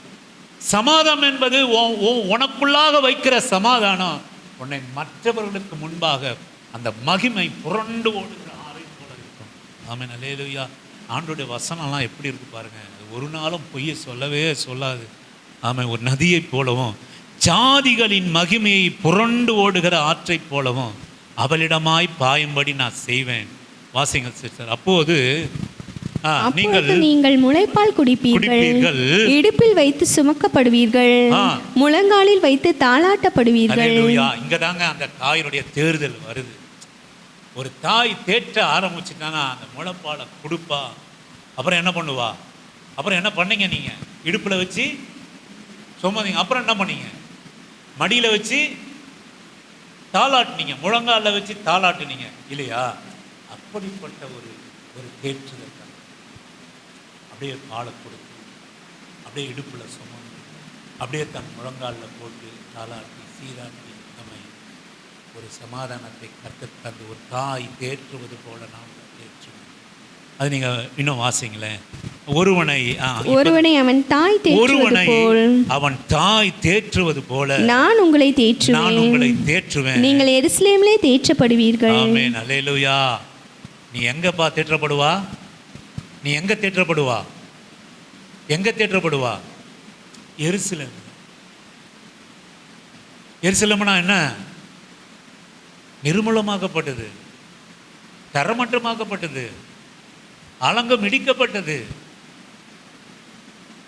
சமாதானம் என்பது உனக்குள்ளாக வைக்கிற சமாதானம் உன்னை மற்றவர்களுக்கு முன்பாக அந்த மகிமை புரண்டு ஓடுகிற ஆறை போல இருக்கும். ஆமென், அல்லேலூயா. ஆண்டோடைய வசனம்லாம் எப்படி இருக்கு பாருங்க. ஒரு நாளும் பொய்யை சொல்லவே சொல்லாது. ஆமென். ஒரு நதியைப் போலவும் ஜாதிகளின் மகிமையை புரண்டு ஓடுகிற ஆற்றைப் போலவும் அவளிடமாய் பாயும்படி நான் செய்வேன். வாசிங்கள் சிஸ்டர். அப்போது நீங்கள் முளைப்பால் குடிப்பீர்கள், இடுப்பில் வைத்து சுமக்கப்படுவீர்கள், முழங்காலில் வைத்து தாளாட்டப்படுவீர்கள். இங்க தாங்க அந்த தாயினுடைய தேர்தல் வருது. ஒரு தாய் தேற்ற ஆரம்பிச்சுட்டானா அந்த முளைப்பாலை கொடுப்பா. அப்புறம் என்ன பண்ணுவா? அப்புறம் என்ன பண்ணீங்க? நீங்க இடுப்புல வச்சு சுமந்தீங்க. அப்புறம் என்ன பண்ணீங்க? மடியில வச்சு தாளாட்டினீங்க, முழங்காலில் வச்சு தாளாட்டினீங்க இல்லையா? அப்படிப்பட்ட ஒரு தேற்றுதல். அப்படியே பாலை கொடுத்து, அப்படியே இடுப்பில் சுமந்து, அப்படியே தன் முழங்காலில் போட்டு தாளாட்டி சீராட்டி நம்மை ஒரு சமாதானத்தை கற்றுத் தந்து ஒரு தாய் தேற்றுவது போல நாம் தேற்றுவோம். அது நீங்கள் இன்னும் வாசிங்களேன். ஒருவனை அவன் தாய் தேற்றுவது போல நான் உங்களை தேற்றுவேன். நீங்கள் எருசலேமிலே தேற்றப்படுவீர்கள். ஆமென், அல்லேலூயா. நீ எங்கப்பா தேற்றப்படுவா? நீ எங்க தேற்றப்படுவா? எங்க தேற்றப்படுவா? எருசலேம். எருசலேம்னா என்ன? நிர்மூலமாக்கப்பட்டது, தரமற்றமாக்கப்பட்டது, அலங்கம் இடிக்கப்பட்டது.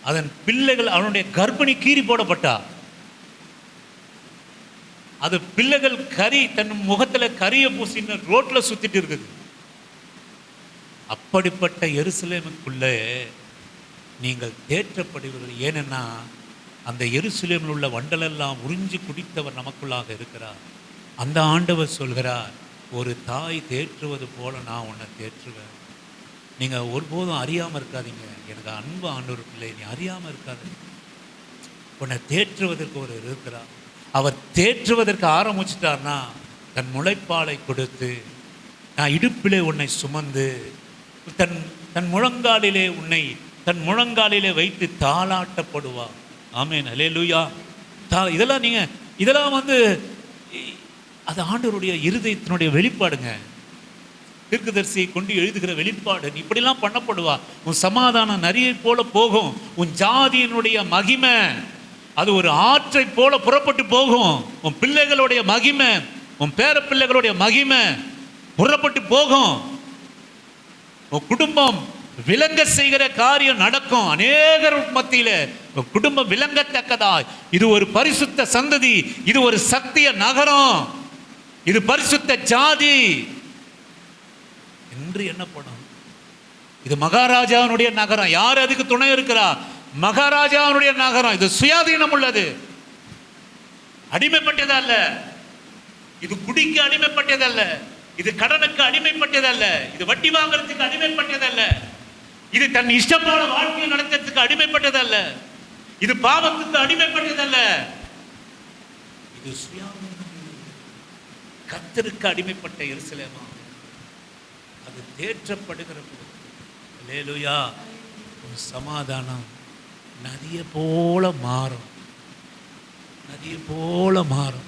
அதன் பிள்ளைகள், அவனுடைய கர்ப்பிணி கீறி போடப்பட்டா. அது பிள்ளைகள் கறி தன் முகத்துல கரிய பூசின்னு ரோட்ல சுத்திட்டு இருக்குது. அப்படிப்பட்ட எருசலேமுக்குள்ளே நீங்கள் தேற்றப்படுவீர்கள். ஏனென்னா அந்த எருசலேமில் உள்ள வண்டலெல்லாம் உறிஞ்சி குடித்தவர் நமக்குள்ளாக இருக்கிறார். அந்த ஆண்டவர் சொல்கிறார், ஒரு தாய் தேற்றுவது போல நான் உன்னை தேற்றுவேன். நீங்கள் ஒருபோதும் அறியாமல் இருக்காதீங்க. எனக்கு அன்பு ஆண்டவர் பிள்ளை, நீ அறியாமல் இருக்காது. உன்னை தேற்றுவதற்கு ஒரு இருக்கிறார். அவர் தேற்றுவதற்கு ஆரம்பிச்சிட்டார்னா தன் முளைப்பாலை கொடுத்து, நான் இடுப்பிலே உன்னை சுமந்து, தன் முழங்காலிலே உன்னை தன் முழங்காலிலே வைத்து தாளாட்டப்படுவா. ஆமென், அல்லேலூயா. இதெல்லாம் அது ஆண்டவருடைய இருதயத்தினுடைய வெளிப்பாடுங்க. தீர்க்கதரிசியை கொண்டு எழுதுகிற வெளிப்பாடு. இப்படிலாம் பண்ணப்படுவா. உன் சமாதானம் நரியை போல போகும். உன் ஜாதியினுடைய மகிமை அது ஒரு ஆற்றை போல புறப்பட்டு போகும். உன் பிள்ளைகளுடைய மகிமை, உன் பேர பிள்ளைகளுடைய மகிமை புறப்பட்டு போகும். உன் குடும்பம் விளங்க செய்கிற காரியம் நடக்கும். அநேகர் மத்தியில குடும்பம் விளங்கத்தக்கதா. இது ஒரு பரிசுத்த சந்ததி, இது ஒரு சத்திய நகரம், இது பரிசுத்த ஜாதி என்று எண்ணப்படும். இது மகாராஜாவுடைய நகரம். யார் அதுக்கு துணை இருக்கிறா? மகாராஜாவுடைய நகரம். இது சுயாதீனம் உள்ளது, அடிமைப்பட்டதல்ல. இது குடிக்கு அடிமைப்பட்டதல்ல, இது கடனுக்கு அடிமைப்பட்டதல்ல, இது வட்டி வாங்குறதுக்கு அடிமைப்பட்டதல்ல, இது தன் இஷ்டமான வாழ்க்கையை நடத்துறதுக்கு அடிமைப்பட்டதல்ல, இது பாவத்துக்கு அடிமைப்பட்டதல்ல. இது கர்த்தருக்கு அடிமைப்பட்ட எருசலேமா. அது தேற்றப்படுகிற போது அல்லேலூயா, சமாதானம் நதியை போல மாறும். நதியை போல மாறும்.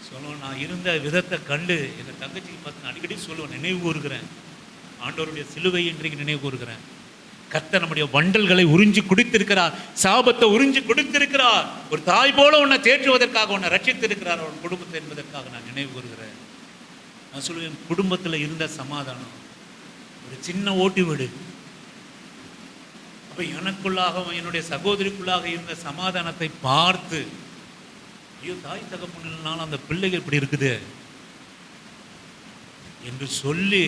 சொல்லுவேன், நான் இருந்த விதத்தை கண்டு எங்கள் தங்கச்சிக்கு பார்த்து அடிக்கடி சொல்லுவேன், நினைவு கூறுகிறேன். ஆண்டவருடைய சிலுவை இன்றைக்கு நினைவு கூறுகிறேன். கர்த்தர் நம்முடைய வண்டல்களை உறிஞ்சி குடித்திருக்கிறார், சாபத்தை உறிஞ்சி கொடுத்திருக்கிறார். ஒரு தாய் போல உன்னை தேற்றுவதற்காக உன்னை ரட்சித்திருக்கிறார், அவன் குடும்பத்தை என்பதற்காக நான் நினைவு கூறுகிறேன். நான் சொல்லுவேன், குடும்பத்தில் இருந்த சமாதானம் ஒரு சின்ன ஓட்டு வீடு. அப்போ எனக்குள்ளாக என்னுடைய சகோதரிக்குள்ளாக இருந்த சமாதானத்தை பார்த்து, ஐயோ தாய் தகப்பனாலும் அந்த பிள்ளைகள் இப்படி இருக்குது என்று சொல்லி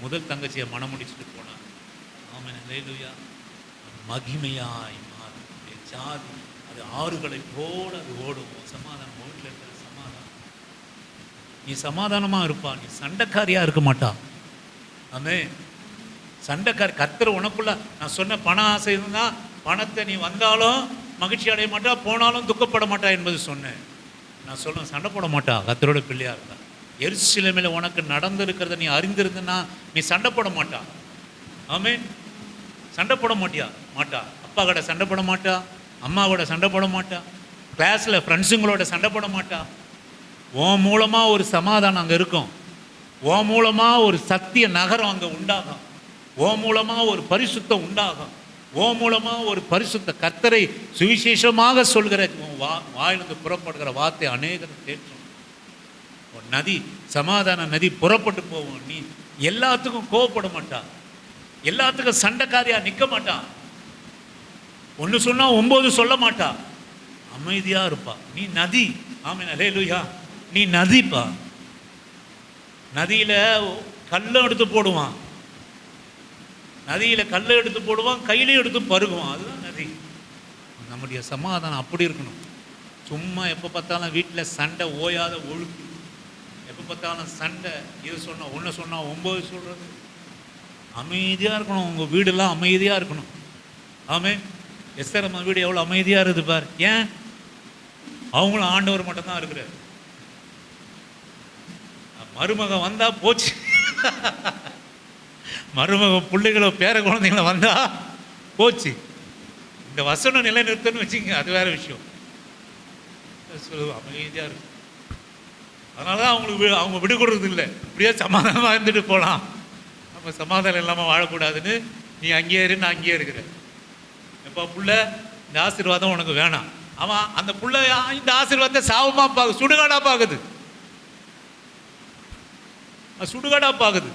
முதல் தங்கச்சியை மனம் முடிச்சுட்டு போனார். ஆமென், அல்லேலூயா. மகிமையாய் மாறும் ஜாதி. அது ஆறுகளை போல அது ஓடும். சமாதானம், வீட்டில் இருக்கிற சமாதானம். நீ சமாதானமாக இருப்பா, நீ சண்டைக்காரியாக இருக்க மாட்டா. ஆமென். சண்டைக்காரி கர்த்தர் உனக்குள்ள, நான் சொன்ன பண ஆசை இருந்தால் பணத்தை நீ வந்தாலும் மகிழ்ச்சி அடைய மாட்டா, போனாலும் துக்கப்பட மாட்டா என்பது சொன்னேன். நான் சொல்லுவேன், சண்டை போட மாட்டா கர்த்தரோட பிள்ளையா இருந்தா. எருசலேமில் உனக்கு நடந்திருக்கிறத நீ அறிந்திருந்தனா நீ சண்டை போட மாட்டா. ஆமென். சண்டை போட மாட்டா. அப்பா கூட சண்டை போட மாட்டா, அம்மாவோட சண்டை போட மாட்டா, கிளாஸில் ஃப்ரெண்ட்ஸுங்களோட சண்டை போட மாட்டா. உன் மூலமாக ஒரு சமாதானம் அங்கே இருக்கும், உன் மூலமாக ஒரு சத்திய நகரம் அங்கே உண்டாகும், உன் மூலமாக ஒரு பரிசுத்தம் உண்டாகும், உன் மூலமாக ஒரு பரிசுத்த கர்த்தரை சுவிசேஷமாக சொல்கிற வாயிலிருந்து புறப்படுகிற வார்த்தை அநேகரை தேற்றும். ஒரு நதி, சமாதான நதி புறப்பட்டு போவோம். நீ எல்லாத்துக்கும் கோவப்பட மாட்டா, எல்லாத்துக்கும் சண்டைக்காரியா நிற்க மாட்டா, ஒன்று சொன்னால் 9 சொல்ல மாட்டா, அமைதியாக இருப்பா. நீ நதி. ஆமென், அல்லேலூயா. நீ நதிப்பா. நதியில் கல்லை எடுத்து போடுவான், நதியில் கல்லை எடுத்து போடுவான், கையிலையும் எடுத்து பருகுவான். அதுதான் நதி. நம்முடைய சமாதானம் அப்படி இருக்கணும். சும்மா எப்போ பார்த்தாலும் வீட்டில் சண்டை, ஓயாத ஒழுக்கு, எப்போ பார்த்தாலும் சண்டை, இது சொன்னால் 1 சொன்னால் 9 சொல்கிறது. அமைதியாக இருக்கணும். உங்கள் வீடெல்லாம் அமைதியாக இருக்கணும். ஆமென். எஸ்தர் அம்மா வீடு எவ்வளோ அமைதியாக இருக்குது பார். ஏன்? அவங்களும் ஆண்டவர் மட்டும்தான் இருக்கிறார். மருமகன் வந்தா போச்சு, மருமகன் பிள்ளைகளோ பேர குழந்தைங்கள வந்தா போச்சு. இந்த வசனம் நிலைநிறுத்தன்னு வச்சுங்க, அது வேற விஷயம். அமைதியாக இருக்கும். அதனால தான் அவங்க விடுகொடுறது இல்லை. இப்படியே சமாதானமாக இருந்துட்டு போகலாம். நம்ம சமாதானம் இல்லாமல் வாழக்கூடாதுன்னு நீ அங்கேயே இரு, நான் அங்கேயே இருக்கிறேன். எப்போ புள்ள இந்த ஆசீர்வாதம் உனக்கு வேணாம், அவன் அந்த புள்ள இந்த ஆசீர்வாதத்தை சாபமா பார்க்குது, சுடுகாடா பார்க்குது, சுடுகாடா பார்க்குது.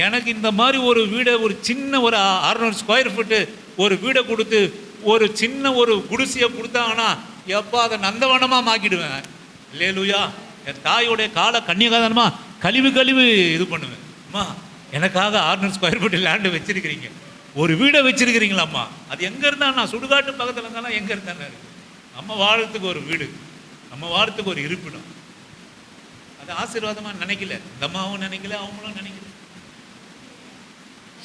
எனக்கு இந்த மாதிரி ஒரு வீடை, ஒரு சின்ன ஒரு 600 ஸ்கொயர் ஃபீட்டு ஒரு வீடை கொடுத்து ஒரு சின்ன ஒரு குடிசையை கொடுத்தாங்கன்னா எப்போ அதை நந்தவனமாக மாக்கிடுவேன். அல்லேலூயா. என் தாயோடைய காலை கன்னிகாதானமாக கழிவு இது பண்ணுவேன். அம்மா எனக்காக 600 ஸ்கொயர் ஃபீட்டு லேண்டு வச்சிருக்கிறீங்க, ஒரு வீடை வச்சிருக்கிறீங்களாம்மா, அது எங்கே இருந்தாண்ணா? சுடுகாட்டு பக்கத்தில் இருந்தாலும் எங்கே இருந்தானே இருக்குது. நம்ம வாழறதுக்கு ஒரு வீடு, நம்ம வாழறதுக்கு ஒரு இருப்பிடம், அது ஆசீர்வாதமாக நினைக்கல. இந்த அம்மாவும் நினைக்கல, அவங்களும் நினைக்கல.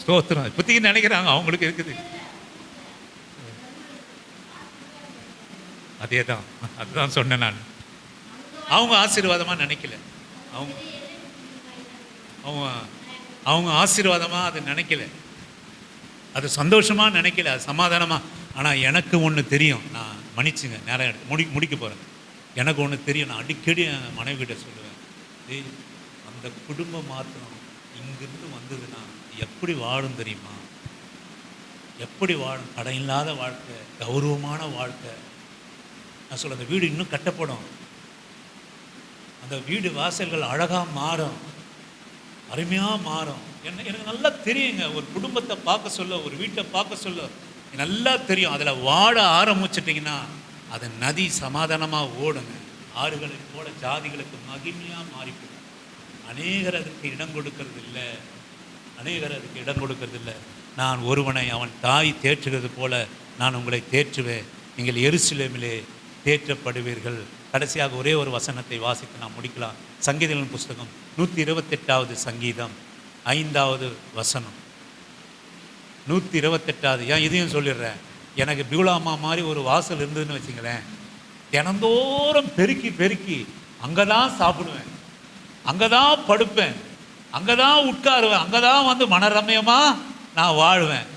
ஸ்தோத்திரம். இப்போதைக்கு நினைக்கிறாங்க, அவங்களுக்கு இருக்குது. அதே தான், அதுதான் சொன்னேன் நான். அவங்க ஆசீர்வாதமாக நினைக்கல, அவங்க ஆசீர்வாதமாக அது நினைக்கல, அது சந்தோஷமாக நினைக்கல, அது சமாதானமாக. ஆனால் எனக்கு ஒன்று தெரியும், நான் மன்னிச்சுங்க நேரம் எடுத்து முடிக்க போகிறேன். எனக்கு ஒன்று தெரியும், நான் அடிக்கடி என் மனைவிகிட்ட சொல்லுவேன், அந்த குடும்பம் மாத்திரம் இங்கிருந்து வந்ததுன்னா எப்படி வாழும் தெரியுமா? எப்படி வாழும்? கடன் இல்லாத வாழ்க்கை, கௌரவமான வாழ்க்கை. நான் சொல்ல, அந்த வீடு இன்னும் கட்டப்படும், அந்த வீடு வாசல்கள் அழகாக மாறும், அருமையாக மாறும். எனக்கு நல்லா தெரியுங்க. ஒரு குடும்பத்தை பார்க்க சொல்ல, ஒரு வீட்டை பார்க்க சொல்ல நல்லா தெரியும். அதில் வாழ ஆரம்பிச்சிட்டிங்கன்னா அது நதி சமாதானமாக ஓடுங்க. ஆறுகளை போல ஜாதிகளுக்கு மகிமையாக மாறிப்போம். அநேகர் அதுக்கு இடம் கொடுக்கறது இல்லை, அநேகர் அதுக்கு இடம் கொடுக்கறது இல்லை. நான் ஒருவனை அவன் தாய் தேற்றுகிறது போல நான் உங்களை தேற்றுவேன், நீங்கள் எருசலேமிலே தேற்றப்படுவீர்கள். கடைசியாக ஒரே ஒரு வசனத்தை வாசித்து நான் முடிக்கலாம். சங்கீதங்களின் புஸ்தகம் 128வது சங்கீதம் 5வது வசனம். 128வது. ஏன் இதையும் சொல்லிடுறேன். எனக்கு பியூலாமா மாதிரி ஒரு வாசல் இருந்ததுன்னு வச்சுங்களேன், தினந்தோறும் பெருக்கி பெருக்கி அங்கே தான் சாப்பிடுவேன், அங்கே தான் படுப்பேன், அங்கே தான் உட்காருவேன், அங்கே தான் வந்து மனரம்யமாக நான் வாழ்வேன்.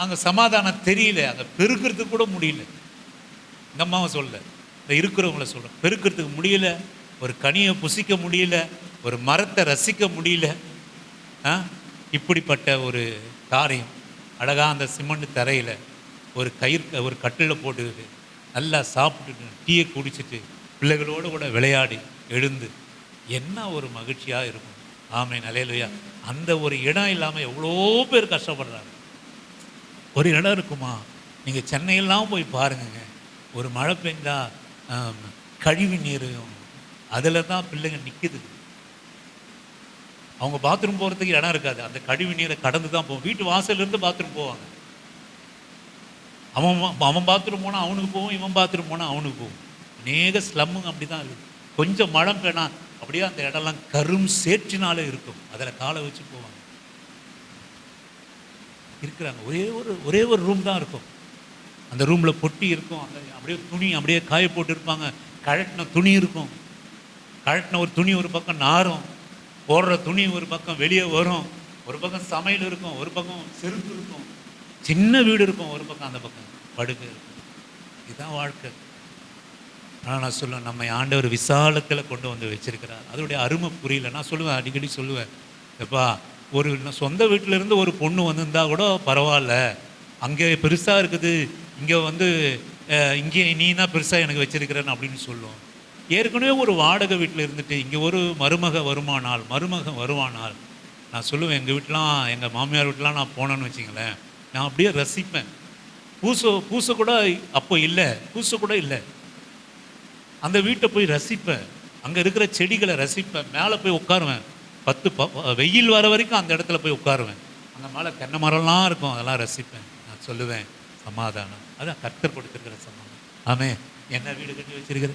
அங்கே சமாதானம் தெரியல, அங்கே பெருக்கிறதுக்கு கூட முடியல. இந்த அம்மாவை சொல்ல, இந்த இருக்கிறவங்கள சொல்கிறேன், பெருக்கிறதுக்கு முடியல, ஒரு கனியை புசிக்க முடியல, ஒரு மரத்தை ரசிக்க முடியல. இப்படிப்பட்ட ஒரு காரியம். அழகாக அந்த சிமெண்ட் தரையில் ஒரு கட்டில் போட்டுக்கிட்டு நல்லா சாப்பிட்டுட்டு டீயை குடிச்சிட்டு பிள்ளைகளோடு கூட விளையாடி எழுந்து என்ன ஒரு மகிழ்ச்சியாக இருக்கும். ஆமென், அல்லேலூயா. அந்த ஒரு இடம் இல்லாமல் எவ்வளோ பேர் கஷ்டப்படுறாங்க. ஒரு இடம் இருக்குமா? நீங்கள் சென்னையெல்லாம் போய் பாருங்க, ஒரு மழை பெஞ்சால் கழிவு நீரும் அதில் தான் பிள்ளைங்க நிற்குது. அவங்க பாத்ரூம் போகிறதுக்கு இடம் இருக்காது, அந்த கழிவு நீரை கடந்து தான் போவோம். வீட்டு வாசல்லேருந்து பாத்ரூம் போவாங்க. அவன் பாத்ரூம் போனால் அவனுக்கு போவோம், இவன் பாத்ரூம் போனால் அவனுக்கு போவோம். அநேக ஸ்லம்முங்க அப்படி தான் இருக்குது. கொஞ்சம் மழை பெய்னா அப்படியே அந்த இடம்லாம் கரும் சேற்றினாலே இருக்கும், அதில் காலை வச்சு போவாங்க. இருக்கிறாங்க. ஒரே ஒரு ரூம் தான் இருக்கும். அந்த ரூமில் பொட்டி இருக்கும், அந்த அப்படியே துணி அப்படியே காய போட்டு இருப்பாங்க. கழட்டின துணி இருக்கும், கழட்டின ஒரு துணி ஒரு பக்கம் நாரும், போடுற துணி ஒரு பக்கம் வெளியே வரும், ஒரு பக்கம் சமையல் இருக்கும், ஒரு பக்கம் செருப்பு இருக்கும், சின்ன வீடு இருக்கும், ஒரு பக்கம் அந்த பக்கம் படுக்கை இருக்கும். இதுதான் வாழ்க்கை. ஆனால் நான் சொல்லுவேன், நம்ம ஆண்டவர் விசாலத்தில் கொண்டு வந்து வச்சிருக்கிறார். அதோடைய அருமை புரியல. நான் சொல்லுவேன், அடிக்கடி சொல்லுவேன், எப்பா ஒரு சொந்த வீட்டிலேருந்து ஒரு பொண்ணு வந்திருந்தா கூட பரவாயில்ல, அங்கே பெருசாக இருக்குது, இங்கே வந்து இங்கே நீ தான் பெருசாக எனக்கு வச்சிருக்கிறேன்னு அப்படின்னு சொல்லுவோம். ஏற்கனவே ஒரு வாடகை வீட்டில் இருந்துட்டு இங்கே ஒரு மருமகன் வருவானால் நான் சொல்லுவேன், எங்கள் வீட்டிலாம் எங்கள் மாமியார் வீட்டிலாம் நான் போனேன்னு வச்சிங்களேன், நான் அப்படியே ரசிப்பேன். பூசை கூட அப்போ இல்லை, பூசை கூட இல்லை. அந்த வீட்டை போய் ரசிப்பேன், அங்கே இருக்கிற செடிகளை ரசிப்பேன், மேலே போய் உட்காருவேன். வெயில் வர வரைக்கும் அந்த இடத்துல போய் உட்காருவேன். அந்த மேலே தென்னை மரம்லாம் இருக்கும், அதெல்லாம் ரசிப்பேன். நான் சொல்லுவேன், சமாதானம். அதான் கர்த்தர் கொடுத்துருக்கிற சமாதானம். ஆமே, என்ன வீடு கட்டி வச்சிருக்கிற,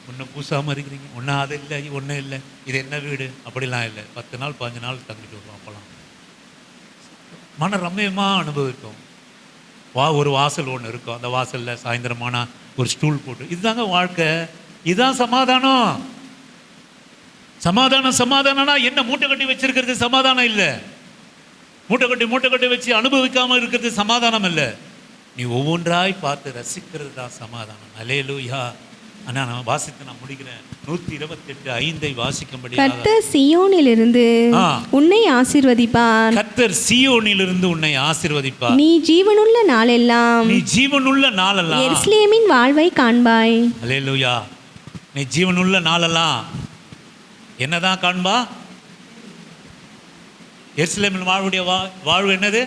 ஒன்றும் பூசாமல் இருக்கிறீங்க, ஒன்றும் அது இல்லை ஒன்றும் இல்லை, இது என்ன வீடு அப்படிலாம் இல்லை. 10 நாள் 15 நாள் தங்கிட்டு வருவோம். அப்போலாம் மன ரம்மியமாக அனுபவிக்கும். ஒரு வாசல் ஒன்று இருக்கும், அந்த வாசலில் சாயந்தரமான ஒரு ஸ்டூல் போட்டு, இதுதாங்க வாழ்க்கை, இதுதான் சமாதானம். சமாதானம்னா என்ன? மூட்டை கட்டி வச்சிருக்கிறது சமாதானம் இல்லை. மூட்டை கட்டி வச்சு அனுபவிக்காமல் இருக்கிறது சமாதானம் இல்லை. நீ ஒவ்வொன்றாய் பார்த்து ரசிக்கிறது தான் சமாதானம். அல்லேலூயா. ஆனால் நான் வாசித்து நான் முடிக்கிறேன். 128:5 வாசிக்கும்படி. கர்த்தர் சீயோனிலிருந்து உன்னை ஆசீர்வதிப்பார். கர்த்தர் சீயோனிலிருந்து உன்னை ஆசீர்வதிப்பார். நீ ஜீவனுள்ள நாளெல்லாம் எருசலேமின் வாழ்வை காண்பாய். அல்லேலூயா. நீ ஜீவனுள்ள நாளெல்லாம் என்னதான் காண்பா? எருசலேமின் வாழ்வுடைய வாழ்வு என்னது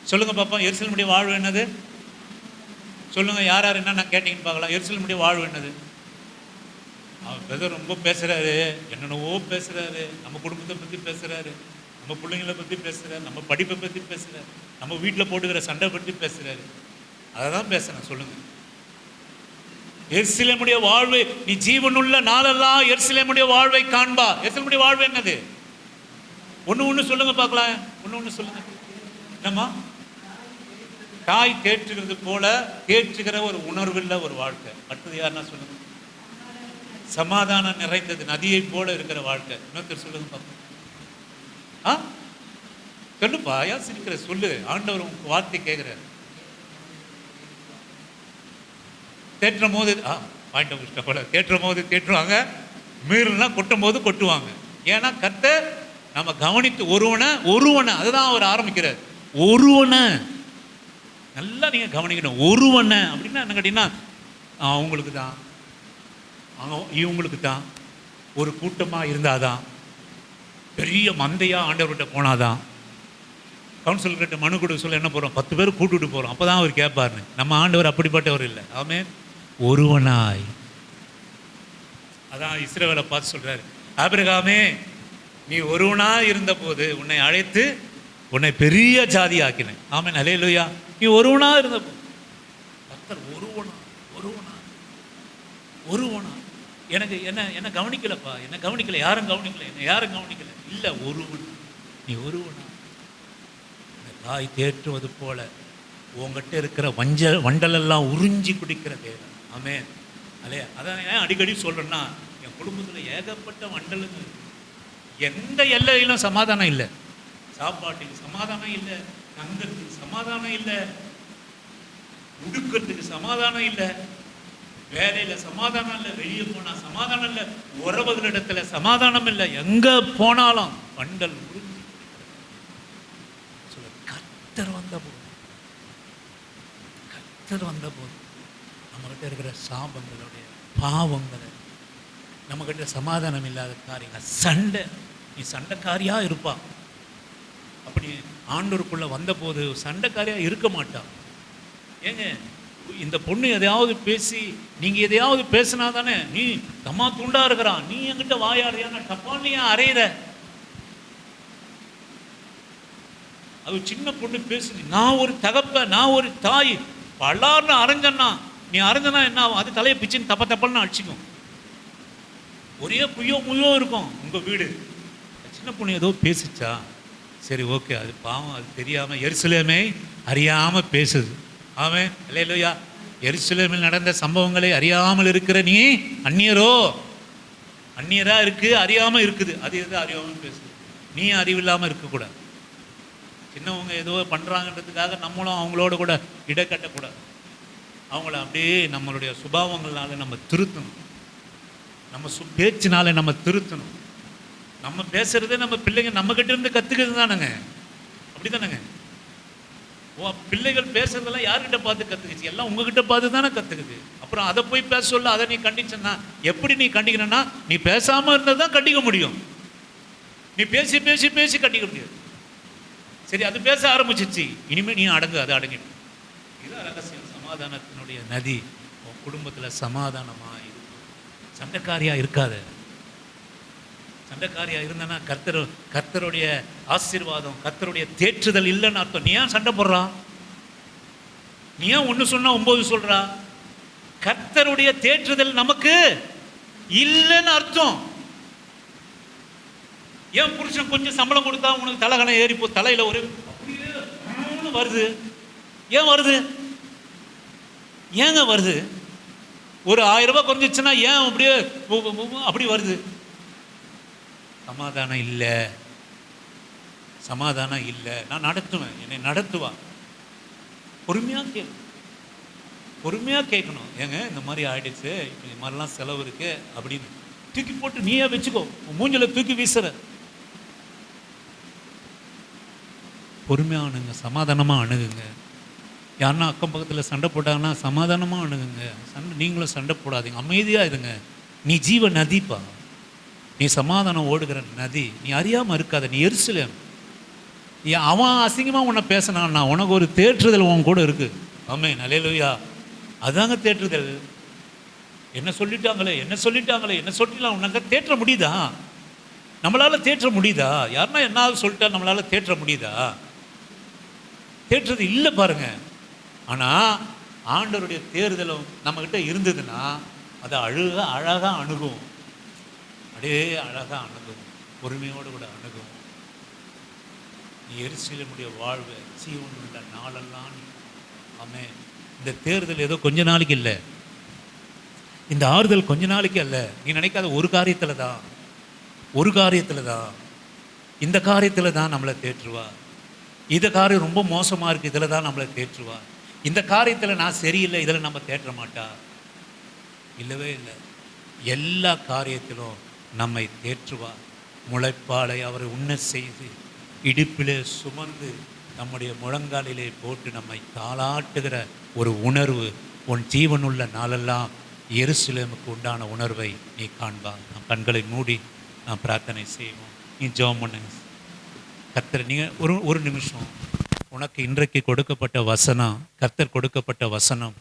சொல்லுங்க பாப்பா. எருசலேமுடைய வாழ்வு என்னது சொல்லுங்க. யார் என்ன கேட்டீங்கன்னு பார்க்கலாம். எருசலேமுடைய வாழ்வு என்னது? அவர் பிரதர் ரொம்ப பேசுறாரு, என்னென்னவோ பேசுறாரு, நம்ம குடும்பத்தை பற்றி பேசுறாரு, நம்ம பிள்ளைங்களை பற்றி பேசுறாரு, நம்ம படிப்பை பற்றி பேசுறாரு, நம்ம வீட்டில் போட்டுக்கிற சண்டை பற்றி பேசுறாரு. அதை தான் பேசுறேன். சொல்லுங்க. எருசலேமுடைய வாழ்வு, நீ ஜீவனுள்ள நாளெல்லாம் எருசலேமுடைய வாழ்வை காண்பா. எருசலேமுடைய வாழ்வு என்னது? ஒன்று சொல்லுங்க பார்க்கலாம். ஒன்று சொல்லுங்க. என்னம்மா? தாய் தேற்றுகிறது போல தேற்றுகிற ஒரு உணர்வுள்ள ஒரு வாழ்க்கை. அடுத்தது யாருன்னா சொல்லுங்க. சமாதானம் நிறைந்தது நதியை போல இருக்கிற வாழ்க்கை. இன்னொருத்தர் சொல்லுங்க பார்ப்போம். சொல்லுப்பா, யார் சிரிக்கிற? சொல்லு. ஆண்டவர் உங்க வார்த்தை கேட்கிறார். தேற்றும் போது பாயிண்ட் போல தேற்றும் போது தேற்றுவாங்க, மீறலாம் கொட்டும் போது கொட்டுவாங்க. ஏன்னா கர்த்தர் நம்ம கவனித்து ஒருவனை அதுதான் அவர் ஆரம்பிக்கிறார். ஒருவனை நல்லா நீங்கள் கவனிக்கணும். ஒருவனை அப்படின்னா என்ன கேட்டீங்கன்னா, அவங்களுக்கு தான், இவங்களுக்கு தான், ஒரு கூட்டமாக இருந்தாதான், பெரிய மந்தையாக ஆண்டவர்கிட்ட போனாதான், கவுன்சிலர்கிட்ட மனு கொடுக்க சொல்ல என்ன போகிறோம், 10 பேர் கூட்டுட்டு போகிறோம், அப்போ தான் அவர் கேட்பாருன்னு. நம்ம ஆண்டவர் அப்படிப்பட்டவர் இல்லை. ஆமென். ஒருவனாய். அதான் இஸ்ரவேலை பார்த்து சொல்கிறாரு, ஆபிரகாமே நீ ஒருவனாய் இருந்தபோது உன்னை அழைத்து உன்னை பெரிய ஜாதி ஆக்கினேன். ஆமென். அல்லேலூயா. நீ ஒருவனா இருந்தபோது கர்த்தர் ஒருவனா எனக்கு என்ன கவனிக்கலப்பா, என்ன கவனிக்கல, யாரும் கவனிக்கல, இல்லை ஒருவன். நீ ஒருவனா. தாய் தேற்றுவது போல உங்ககிட்ட இருக்கிற வண்டலெல்லாம் உறிஞ்சி குடிக்கிற தேவன். ஆமென். அல்லே. அதான் ஏன் அடிக்கடி சொல்கிறேன்னா, என் குடும்பத்தில் ஏகப்பட்ட வண்டலுங்க. எந்த எல்லையிலும் சமாதானம் இல்லை. சாப்பாட்டுக்கு சமாதானம் இல்லை, தங்கத்துக்கு சமாதானம் இல்லை, உடுக்கிறதுக்கு சமாதானம் இல்லை, வேலையில் சமாதானம் இல்லை, வெளியே போனால் சமாதானம் இல்லை, உறவுகளிடத்துல சமாதானம் இல்லை, எங்கே போனாலும் வண்டல் உறிஞ்சி. கர்த்தர் வந்தபோது நம்மகிட்ட இருக்கிற சாபங்களுடைய பாவங்களை, நம்மகிட்ட சமாதானம் இல்லாத காரியங்கள், சண்டை, நீ சண்டைக்காரியாக இருப்பா. அப்படி ஆண்டோருக்குள்ள வந்தபோது சண்டைக்காரியாக இருக்க மாட்டான். ஏங்க, இந்த பொண்ணு எதையாவது பேசி, நீங்கள் எதையாவது பேசினா தானே நீ தம்மா துண்டா இருக்கிறான், நீ என்கிட்ட வாயாடுறியான டப்பான்னு ஏன் அறையிற? அது சின்ன பொண்ணு பேசுது, நான் ஒரு தகப்ப, நான் ஒரு தாய், பலார்னு அரைஞ்சன்னா, நீ அரைஞ்சனா என்ன ஆகும்? அது தலையை பிச்சுன்னு தப்பன்னு அடிச்சுக்கும். ஒரே புய்யோ முய்யோ இருக்கும் உங்கள் வீடு. சின்ன பொண்ணு ஏதோ பேசிச்சா, சரி ஓகே, அது பாவம், அது தெரியாமல் எருசலேமை அறியாமல் பேசுது. ஆமென், அல்லேலூயா. எருசலேமில் நடந்த சம்பவங்களை அறியாமல் இருக்கிற நீ அந்நியரோ, அந்நியராக இருக்குது, அறியாமல் இருக்குது. அது எது அறியாமல் பேசுது? நீ அறிவில்லாமல் இருக்கக்கூடாது. சின்னவங்க ஏதோ பண்ணுறாங்கன்றதுக்காக நம்மளும் அவங்களோட கூட இடக்கட்டக்கூடாது. அவங்கள அப்படியே நம்மளுடைய சுபாவங்களால நம்ம திருத்தணும். நம்ம பேச்சினால நம்ம திருத்தணும். நம்ம பேசுறதே நம்ம பிள்ளைங்க நம்மகிட்ட இருந்து கற்றுக்கிறது தானுங்க. அப்படி தானேங்க? ஓ, பிள்ளைகள் பேசுறதெல்லாம் யார்கிட்ட பார்த்து கற்றுக்குச்சு? எல்லாம் உங்ககிட்ட பார்த்து தானே கற்றுக்குது. அப்புறம் அதை போய் பேச சொல்ல, அதை நீ கண்டிச்சன்னா எப்படி நீ கண்டிக்கணும்னா, நீ பேசாமல் இருந்தால் தான் கண்டிக்க முடியும். நீ பேசி பேசி பேசி கண்டிக்க முடியாது. சரி, அது பேச ஆரம்பிச்சிச்சு, இனிமேல் நீ அடங்கு, அது அடங்கிடும். இதுதான் ரகசியம். சமாதானத்தினுடைய நதி உன் குடும்பத்தில் சமாதானமாக இருக்கும். சண்டைக்காரியாக இருக்காத. சண்டைக்காரியாக இருந்தனா கர்த்தருடைய ஆசீர்வாதம், கர்த்தருடைய தேற்றுதல் இல்லைன்னு அர்த்தம். நீ ஏன் சண்டை போடுறான்? நீ ஏன் 1 சொன்னா 9 சொல்றா? கர்த்தருடைய தேற்றுதல் நமக்கு இல்லைன்னு அர்த்தம். ஏன் புருஷன் கொஞ்சம் சம்பளம் கொடுத்தா உனக்கு தலைகணம் ஏறி போ, தலையில ஒரு வருது? ஏன் வருது? ஏங்க வருது? ஒரு 1000 ரூபாய் குறைஞ்சிச்சுன்னா ஏன் அப்படியே அப்படி வருது? சமாதானம் இல்லை, சமாதானம் இல்லை. நான் நடத்துவேன், என்னை நடத்துவான். பொறுமையாக கேட்கணும், பொறுமையாக கேட்கணும். ஏங்க இந்த மாதிரி ஆயிடுச்சு, இப்போ இந்த மாதிரிலாம் செலவு இருக்கு அப்படின்னு தூக்கி போட்டு நீயே வச்சுக்கோ, மூஞ்சில தூக்கி வீசுற. பொறுமையாக அணுங்க, சமாதானமாக அணுகுங்க. யாருன்னா அக்கம் பக்கத்தில் சண்டை போட்டாங்கன்னா சமாதானமாக அணுகுங்க. நீங்களும் சண்டை போடாதீங்க, அமைதியாக இருங்க. நீ ஜீவ நதிப்பா, நீ சமாதானம் ஓடுகிற நதி. நீ அறியாமல் இருக்காத. நீ எருசலேம். அவன் அசிங்கமாக உன்னை பேசினான்னா உனக்கு ஒரு தேற்றுதல் உன் கூட இருக்குது. ஆமென், அல்லேலூயா. அதாங்க தேற்றுதல். என்ன சொல்லிட்டாங்களே, என்ன சொல்லிட்டாங்களே, என்ன சொல்லிட்டாங்க, உனக்கு தேற்ற முடியுதா? நம்மளால் தேற்ற முடியுதா? யாருன்னா என்னாவது சொல்லிட்டா நம்மளால் தேற்ற முடியுதா? தேற்றுறது இல்லை பாருங்க. ஆனால் ஆண்டவருடைய தேர்தலும் நம்மக்கிட்ட இருந்ததுன்னா அதை அழகாக அணுகும். அப்படியே அழகாக அணுகும், பொறுமையோடு கூட அணுகும். நீ எருசலேமுடைய வாழ்வை ஜீவன் உள்ள நாளெல்லாம். ஆமென். இந்த தேர்தல் ஏதோ கொஞ்ச நாளைக்கு இல்லை, இந்த ஆறுதல் கொஞ்ச நாளைக்கு அல்ல. நீ நினைக்காத ஒரு காரியத்தில் தான், ஒரு காரியத்தில் தான், இந்த காரியத்தில் தான் நம்மளை தேற்றுவா. இந்த காரியம் ரொம்ப மோசமாக இருக்குது, இதில் தான் நம்மளை தேற்றுவா. இந்த காரியத்தில் நான் சரியில்லை, இதில் நம்ம தேற்ற மாட்டா. இல்லவே இல்லை. எல்லா காரியத்திலும் நம்மை தேற்றுவார். முளைப்பாலை அவர் உண்ண செய்து இடுப்பிலே சுமந்து நம்முடைய முழங்காலிலே போட்டு நம்மை தாளாட்டுகிற ஒரு உணர்வு உன் ஜீவனுள்ள நாளெல்லாம் எருசலேமுக்கு உண்டான உணர்வை நீ காண்பார். நம் கண்களை மூடி நாம் பிரார்த்தனை செய்வோம். நீ ஜெபம் பண்ணுங்க. கர்த்தர், நீங்கள் ஒரு நிமிஷம், உனக்கு இன்றைக்கு கொடுக்கப்பட்ட வசனம், கர்த்தர் கொடுக்கப்பட்ட வசனம்,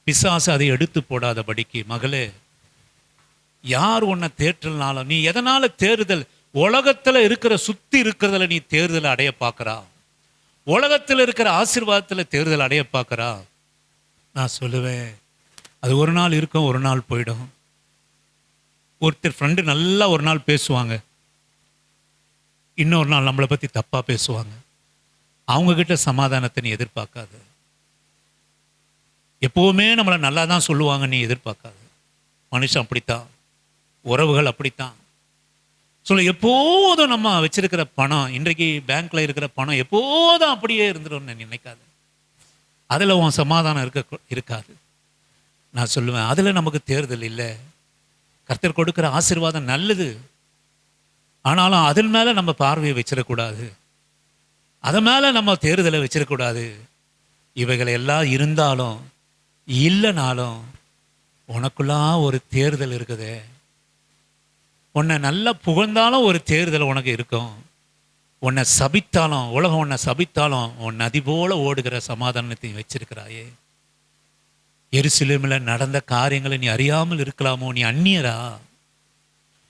பிசாசு அதை எடுத்து போடாதபடிக்கு. மகளே, யார் உன்னை தேற்றல்னாலும், நீ எதனால தேறுதல், உலகத்தில் இருக்கிற சுத்தி இருக்கிறதுல நீ தேர்தலை அடைய பார்க்குறா, உலகத்தில் இருக்கிற ஆசீர்வாதத்தில் தேர்தல் அடைய பார்க்குறா. நான் சொல்லுவேன், அது ஒரு நாள் இருக்கும், ஒரு நாள் போயிடும். ஒருத்தர் ஃப்ரெண்டு நல்லா ஒரு நாள் பேசுவாங்க, இன்னொரு நாள் நம்மளை பற்றி தப்பாக பேசுவாங்க. அவங்கக்கிட்ட சமாதானத்தை நீ எதிர்பார்க்காது. எப்போவுமே நம்மளை நல்லா தான் சொல்லுவாங்க, நீ எதிர்பார்க்காது. மனுஷன் அப்படித்தான், உறவுகள் அப்படித்தான். சொல்ல எப்போதும் நம்ம வச்சிருக்கிற பணம், இன்றைக்கு பேங்க்ல இருக்கிற பணம் எப்போதும் அப்படியே இருந்துடும் நினைக்காது. அதில் உன் சமாதானம் இருக்காது. நான் சொல்லுவேன், அதில் நமக்கு தேர்தல் இல்லை. கர்த்தர் கொடுக்குற ஆசீர்வாதம் நல்லது, ஆனாலும் அதன் மேலே நம்ம பார்வையை வச்சிடக்கூடாது, அதன் மேலே நம்ம தேர்தலை வச்சிடக்கூடாது. இவைகள் எல்லாம் இருந்தாலும் இல்லைனாலும் உனக்குள்ளா ஒரு தேர்தல் இருக்குதே. உன்னை நல்லா புகழ்ந்தாலும் ஒரு தேர்தல் உனக்கு இருக்கும். உன்னை சபித்தாலும், உலகம் உன்னை சபித்தாலும், உன் நதி போல ஓடுகிற சமாதானத்தை வச்சிருக்கிறாயே. எருசலேமில் நடந்த காரியங்களை நீ அறியாமல் இருக்கலாமோ? நீ அந்நியரா?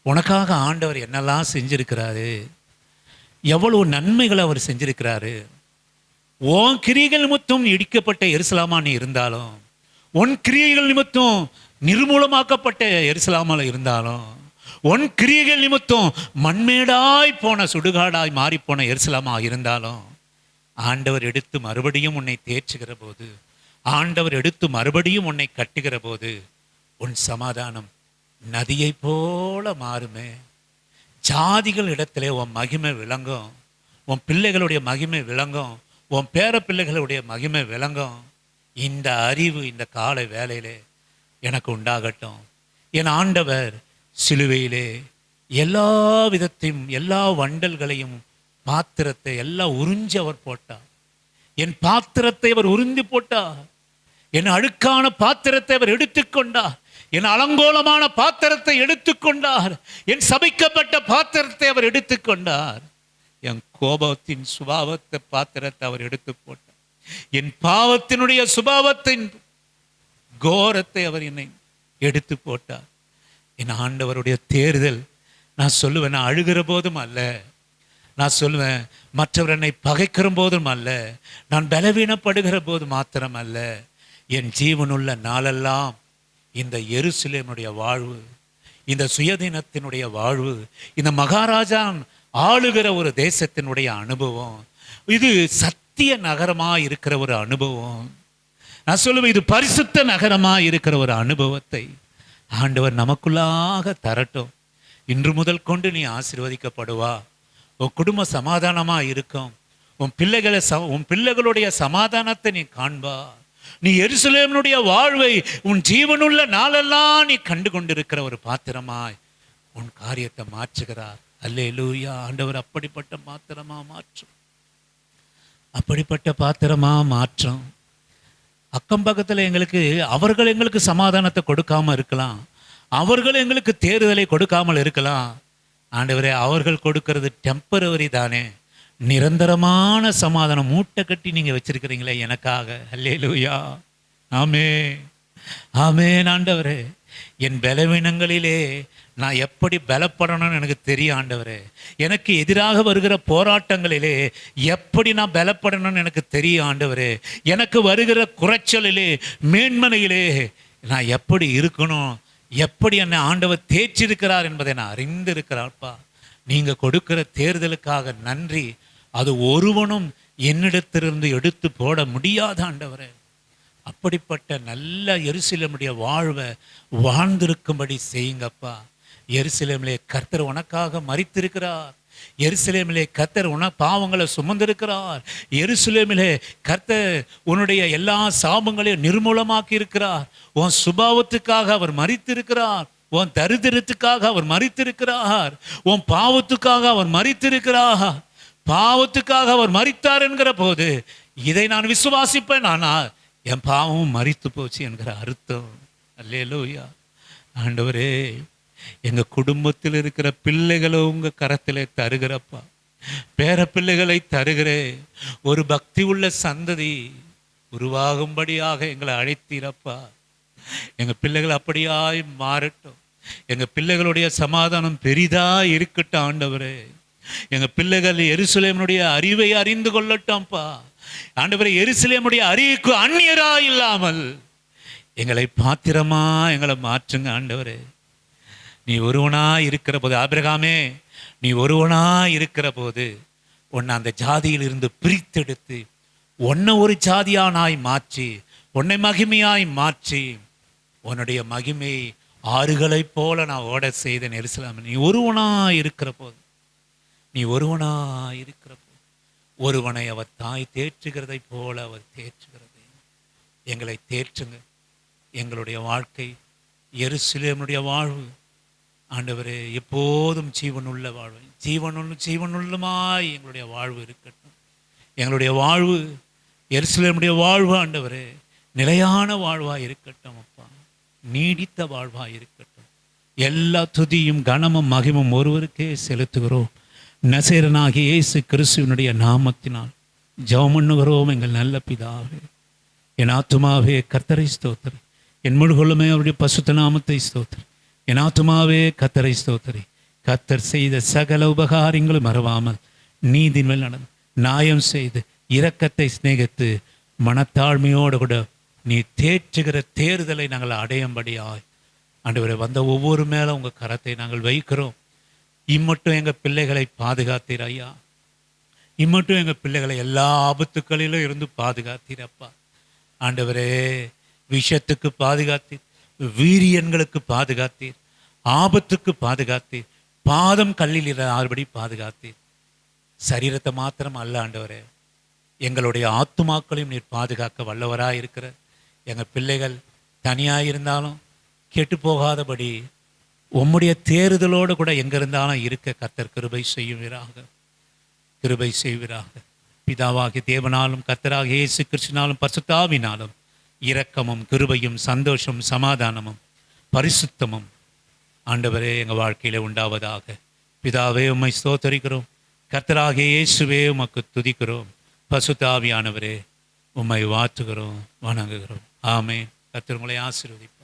உனக்காக ஆண்டவர் என்னெல்லாம் செஞ்சிருக்கிறாரு, எவ்வளவு நன்மைகளை அவர் செஞ்சிருக்கிறாரு. உன் கிரியைகள் நிமித்தம் இடிக்கப்பட்ட எருசலேமா நீ இருந்தாலும், உன் கிரியைகள் நிமித்தம் நிர்மூலமாக்கப்பட்ட எருசலேமால இருந்தாலும், உன் கிரியைகள் நிமித்தம் மண்மேடாய் போன சுடுகாடாய் மாறிப்போன எருசலேமாக இருந்தாலும் ஆண்டவர் எடுத்து மறுபடியும் உன்னை தேற்றுகிற போது, ஆண்டவர் எடுத்து மறுபடியும் உன்னை கட்டுகிற போது உன் சமாதானம் நதியை போல மாறுமே. ஜாதிகள் இடத்திலே உன் மகிமை விளங்கும், உன் பிள்ளைகளுடைய மகிமை விளங்கும், உன் பேர பிள்ளைகளுடைய மகிமை விளங்கும். இந்த அறிவு இந்த காலை வேளையிலே எனக்கு உண்டாகட்டும். என் ஆண்டவர் சிலுவையிலே எல்லா விதத்தையும் எல்லா வண்டல்களையும் பாத்திரத்தை எல்லாம் உறிஞ்சி அவர் போட்டார். என் பாத்திரத்தை அவர் உறிஞ்சி போட்டார். என் அழுக்கான பாத்திரத்தை அவர் எடுத்துக்கொண்டார். என் அலங்கோலமான பாத்திரத்தை எடுத்துக்கொண்டார். என் சபிக்கப்பட்ட பாத்திரத்தை அவர் எடுத்துக்கொண்டார். என் கோபத்தின் சுபாவத்தை பாத்திரத்தை அவர் எடுத்து போட்டார். என் பாவத்தினுடைய சுபாவத்தின் கோரத்தை அவர் என்னை எடுத்து போட்டார். என் ஆண்டவருடைய தேர்தல் நான் சொல்லுவேன், நான் அழுகிற போதும் அல்ல, நான் சொல்லுவேன் மற்றவர் என்னை பகைக்கிற போதும் அல்ல, நான் பலவீனப்படுகிற போது மாத்திரம் அல்ல, என் ஜீவனுள்ள நாளெல்லாம் இந்த எருசலேமுடைய வாழ்வு, இந்த சுயதீனத்தினுடைய வாழ்வு, இந்த மகாராஜா ஆளுகிற ஒரு தேசத்தினுடைய அனுபவம், இது சத்திய நகரமாக இருக்கிற ஒரு அனுபவம். நான் சொல்லுவேன் இது பரிசுத்த நகரமாக இருக்கிற ஒரு அனுபவத்தை ஆண்டவர் நமக்குள்ளாக தரட்டும். இன்று முதல் கொண்டு நீ ஆசீர்வதிக்கப்படுவா. உன் குடும்ப சமாதானமாக இருக்கும். உன் பிள்ளைகளுடைய சமாதானத்தை நீ காண்பா. நீ எருசலேமுடைய வாழ்வை உன் ஜீவனுள்ள நாளெல்லாம் நீ கண்டு கொண்டிருக்கிற ஒரு பாத்திரமாய் உன் காரியத்தை மாற்றுகிறார். அல்லேலூயா. ஆண்டவர் அப்படிப்பட்ட பாத்திரமா மாற்றும், அப்படிப்பட்ட பாத்திரமா மாற்றும். அக்கம் பக்கத்தில் அவர்கள் எங்களுக்கு சமாதானத்தை கொடுக்காம இருக்கலாம், அவர்கள் எங்களுக்கு தேர்தலை கொடுக்காமல் இருக்கலாம். ஆண்டவரே, அவர்கள் கொடுக்கிறது டெம்பரவரி தானே, நிரந்தரமான சமாதானம் மூட்டை கட்டி நீங்கள் வச்சிருக்கிறீங்களே எனக்காக. அல்லேலூயா. ஆமே ஆமேன். ஆண்டவரே, என் பலவீனங்களிலே நான் எப்படி பலப்படணும்னு எனக்கு தெரியும் ஆண்டவரே. எனக்கு எதிராக வருகிற போராட்டங்களிலே எப்படி நான் பலப்படணும்னு எனக்கு தெரியும் ஆண்டவரே. எனக்கு வருகிற குறைச்சலிலே மேன்மனையிலே நான் எப்படி இருக்கணும், எப்படி என்னை ஆண்டவர் தேய்ச்சிருக்கிறார் என்பதை நான் அறிந்திருக்கிறார்ப்பா. நீங்கள் கொடுக்கிற தேர்தலுக்காக நன்றி. அது ஒருவனும் என்னிடத்திலிருந்து எடுத்து போட முடியாத ஆண்டவரே. அப்படிப்பட்ட நல்ல எருசலேமுடைய வாழ்வை வாழ்ந்திருக்கும்படி செய்யுங்கப்பா. எருசலேமிலே கர்த்தர் உனக்காக மரித்திருக்கிறார். எருசலேமிலே கர்த்தர் பாவங்களை சுமந்திருக்கிறார். எருசலேமிலே கர்த்தர் உன்னுடைய எல்லா சாபங்களையும் நிர்மூலமாக்கி இருக்கிறார். உன் சுபாவத்துக்காக அவர் மரித்திருக்கிறார். உன் தரித்திரத்துக்காக அவர் மரித்திருக்கிறார். உன் பாவத்துக்காக அவர் மரித்திருக்கிறார். பாவத்துக்காக அவர் மரித்தார் என்கிற போது இதை நான் விசுவாசிப்பேன், ஆனால் என் பாவமும் மரித்து போச்சு என்கிற அர்த்தம். அல்லேலூயா. ஆண்டவரே, எங்க குடும்பத்தில் இருக்கிற பிள்ளைகளை உங்க கரத்திலே தருகிறப்பா. பேர பிள்ளைகளை தருகிறே. ஒரு பக்தி உள்ள சந்ததி உருவாகும்படியாக எங்களை அழைத்தீரப்பா. எங்க பிள்ளைகள் அப்படியாய் மாறட்டும். எங்க பிள்ளைகளுடைய சமாதானம் பெரிதா இருக்கட்டும் ஆண்டவரே. எங்க பிள்ளைகள் எருசலேமுடைய அறிவை அறிந்து கொள்ளட்டும்ப்பா. ஆண்டவரே, எருசலேமுடைய அறிவுக்கு அந்நியரா இல்லாமல் எங்களை பாத்திரமா எங்களை மாற்றுங்க ஆண்டவரே. நீ ஒருவனா இருக்கிற போது, ஆபிரகாமே, நீ ஒருவனா இருக்கிற போது உன்னை அந்த ஜாதியில் இருந்து பிரித்தெடுத்து உன்னை ஒரு ஜாதியானாய் மாற்றி உன்னை மகிமையாய் மாற்றி உன்னுடைய மகிமை ஆறுகளை போல நான் ஓட செய்தேன் எருசலேம். நீ ஒருவனா இருக்கிற போது, நீ ஒருவனா இருக்கிற போது ஒருவனை அவர் தாய் தேற்றுகிறதை போல அவர் தேற்றுகிறதை எங்களை தேற்றுங்க. எங்களுடைய வாழ்க்கை எருசலேமுடைய வாழ்வு ஆண்டவரே எப்போதும் ஜீவனுள்ள வாழ்வு, ஜீவனுள்ளமாய் எங்களுடைய வாழ்வு இருக்கட்டும். எங்களுடைய வாழ்வு எருசலேமுடைய வாழ்வு ஆண்டவரே நிலையான வாழ்வாய் இருக்கட்டும் அப்பா. நீடித்த வாழ்வாய் இருக்கட்டும். எல்லா துதியும் கனமும் மகிமும் ஒருவருக்கே செலுத்துகிறோம். நசரேயனாகிய இயேசு கிறிஸ்துவினுடைய நாமத்தினால் ஜெபம் பண்ணுகிறோம் எங்கள் நல்ல பிதாவே. என் ஆத்துமாவே கர்த்தரை ஸ்தோத்திரி, என் முழுகொள்ளுமே அவருடைய பசுத்த நாமத்தை ஸ்தோத்திரி. என் ஆத்துமாவே கர்த்தரை ஸ்தோத்திரி. கர்த்தர் செய்த சகல உபகாரங்களும் மறவாமல் நீதியின் மேல் நடந்து நியாயம் செய்து இரக்கத்தை சிநேகித்து மனத்தாழ்மையோடு கூட நீ தேற்றுகிற தேர்தலை நாங்கள் அடையும்படியாய் ஆண்டவரே, வந்த ஒவ்வொரு மேலே உங்கள் கரத்தை நாங்கள் வைக்கிறோம். இம்மட்டும் எங்கள் பிள்ளைகளை பாதுகாத்தீர் ஐயா. இம்மட்டும் எங்கள் பிள்ளைகளை எல்லா ஆபத்துக்களிலும் இருந்து பாதுகாத்தீரப்பா. ஆண்டவரே, விஷத்துக்கு பாதுகாத்தீர், வீரியன்களுக்கு பாதுகாத்தீர், ஆபத்துக்கு பாதுகாத்தீர், பாதம் கல்லில் ஆறுபடி பாதுகாத்தீர். சரீரத்தை மாத்திரம் அல்ல ஆண்டவரே, எங்களுடைய ஆத்துமாக்களையும் நீர் பாதுகாக்க வல்லவராக இருக்கிற எங்கள் பிள்ளைகள் தனியாக இருந்தாலும் கெட்டு போகாதபடி உம்முடைய தேறுதலோடு கூட எங்கே இருந்தாலும் இருக்க கர்த்தர் கிருபை செய்வீராக, கிருபை செய்வீராக. பிதாவாகிய தேவனாலும் கர்த்தராகிய இயேசு கிறிஸ்துவினாலும் பரிசுத்த ஆவியினாலும் இரக்கமும் கிருபையும் சந்தோஷம் சமாதானமும் பரிசுத்தமும் ஆண்டவரே எங்கள் வாழ்க்கையில் உண்டாவதாக. பிதாவே, உம்மை ஸ்தோத்தரிக்கிறோம். கர்த்தராகிய இயேசுவே உமக்கு துதிக்கிறோம். பரிசுத்த ஆவியானவரே, உம்மை வாழ்த்துகிறோம், வணங்குகிறோம். ஆமென். கர்த்தர் உங்களை ஆசீர்வதிப்பார்.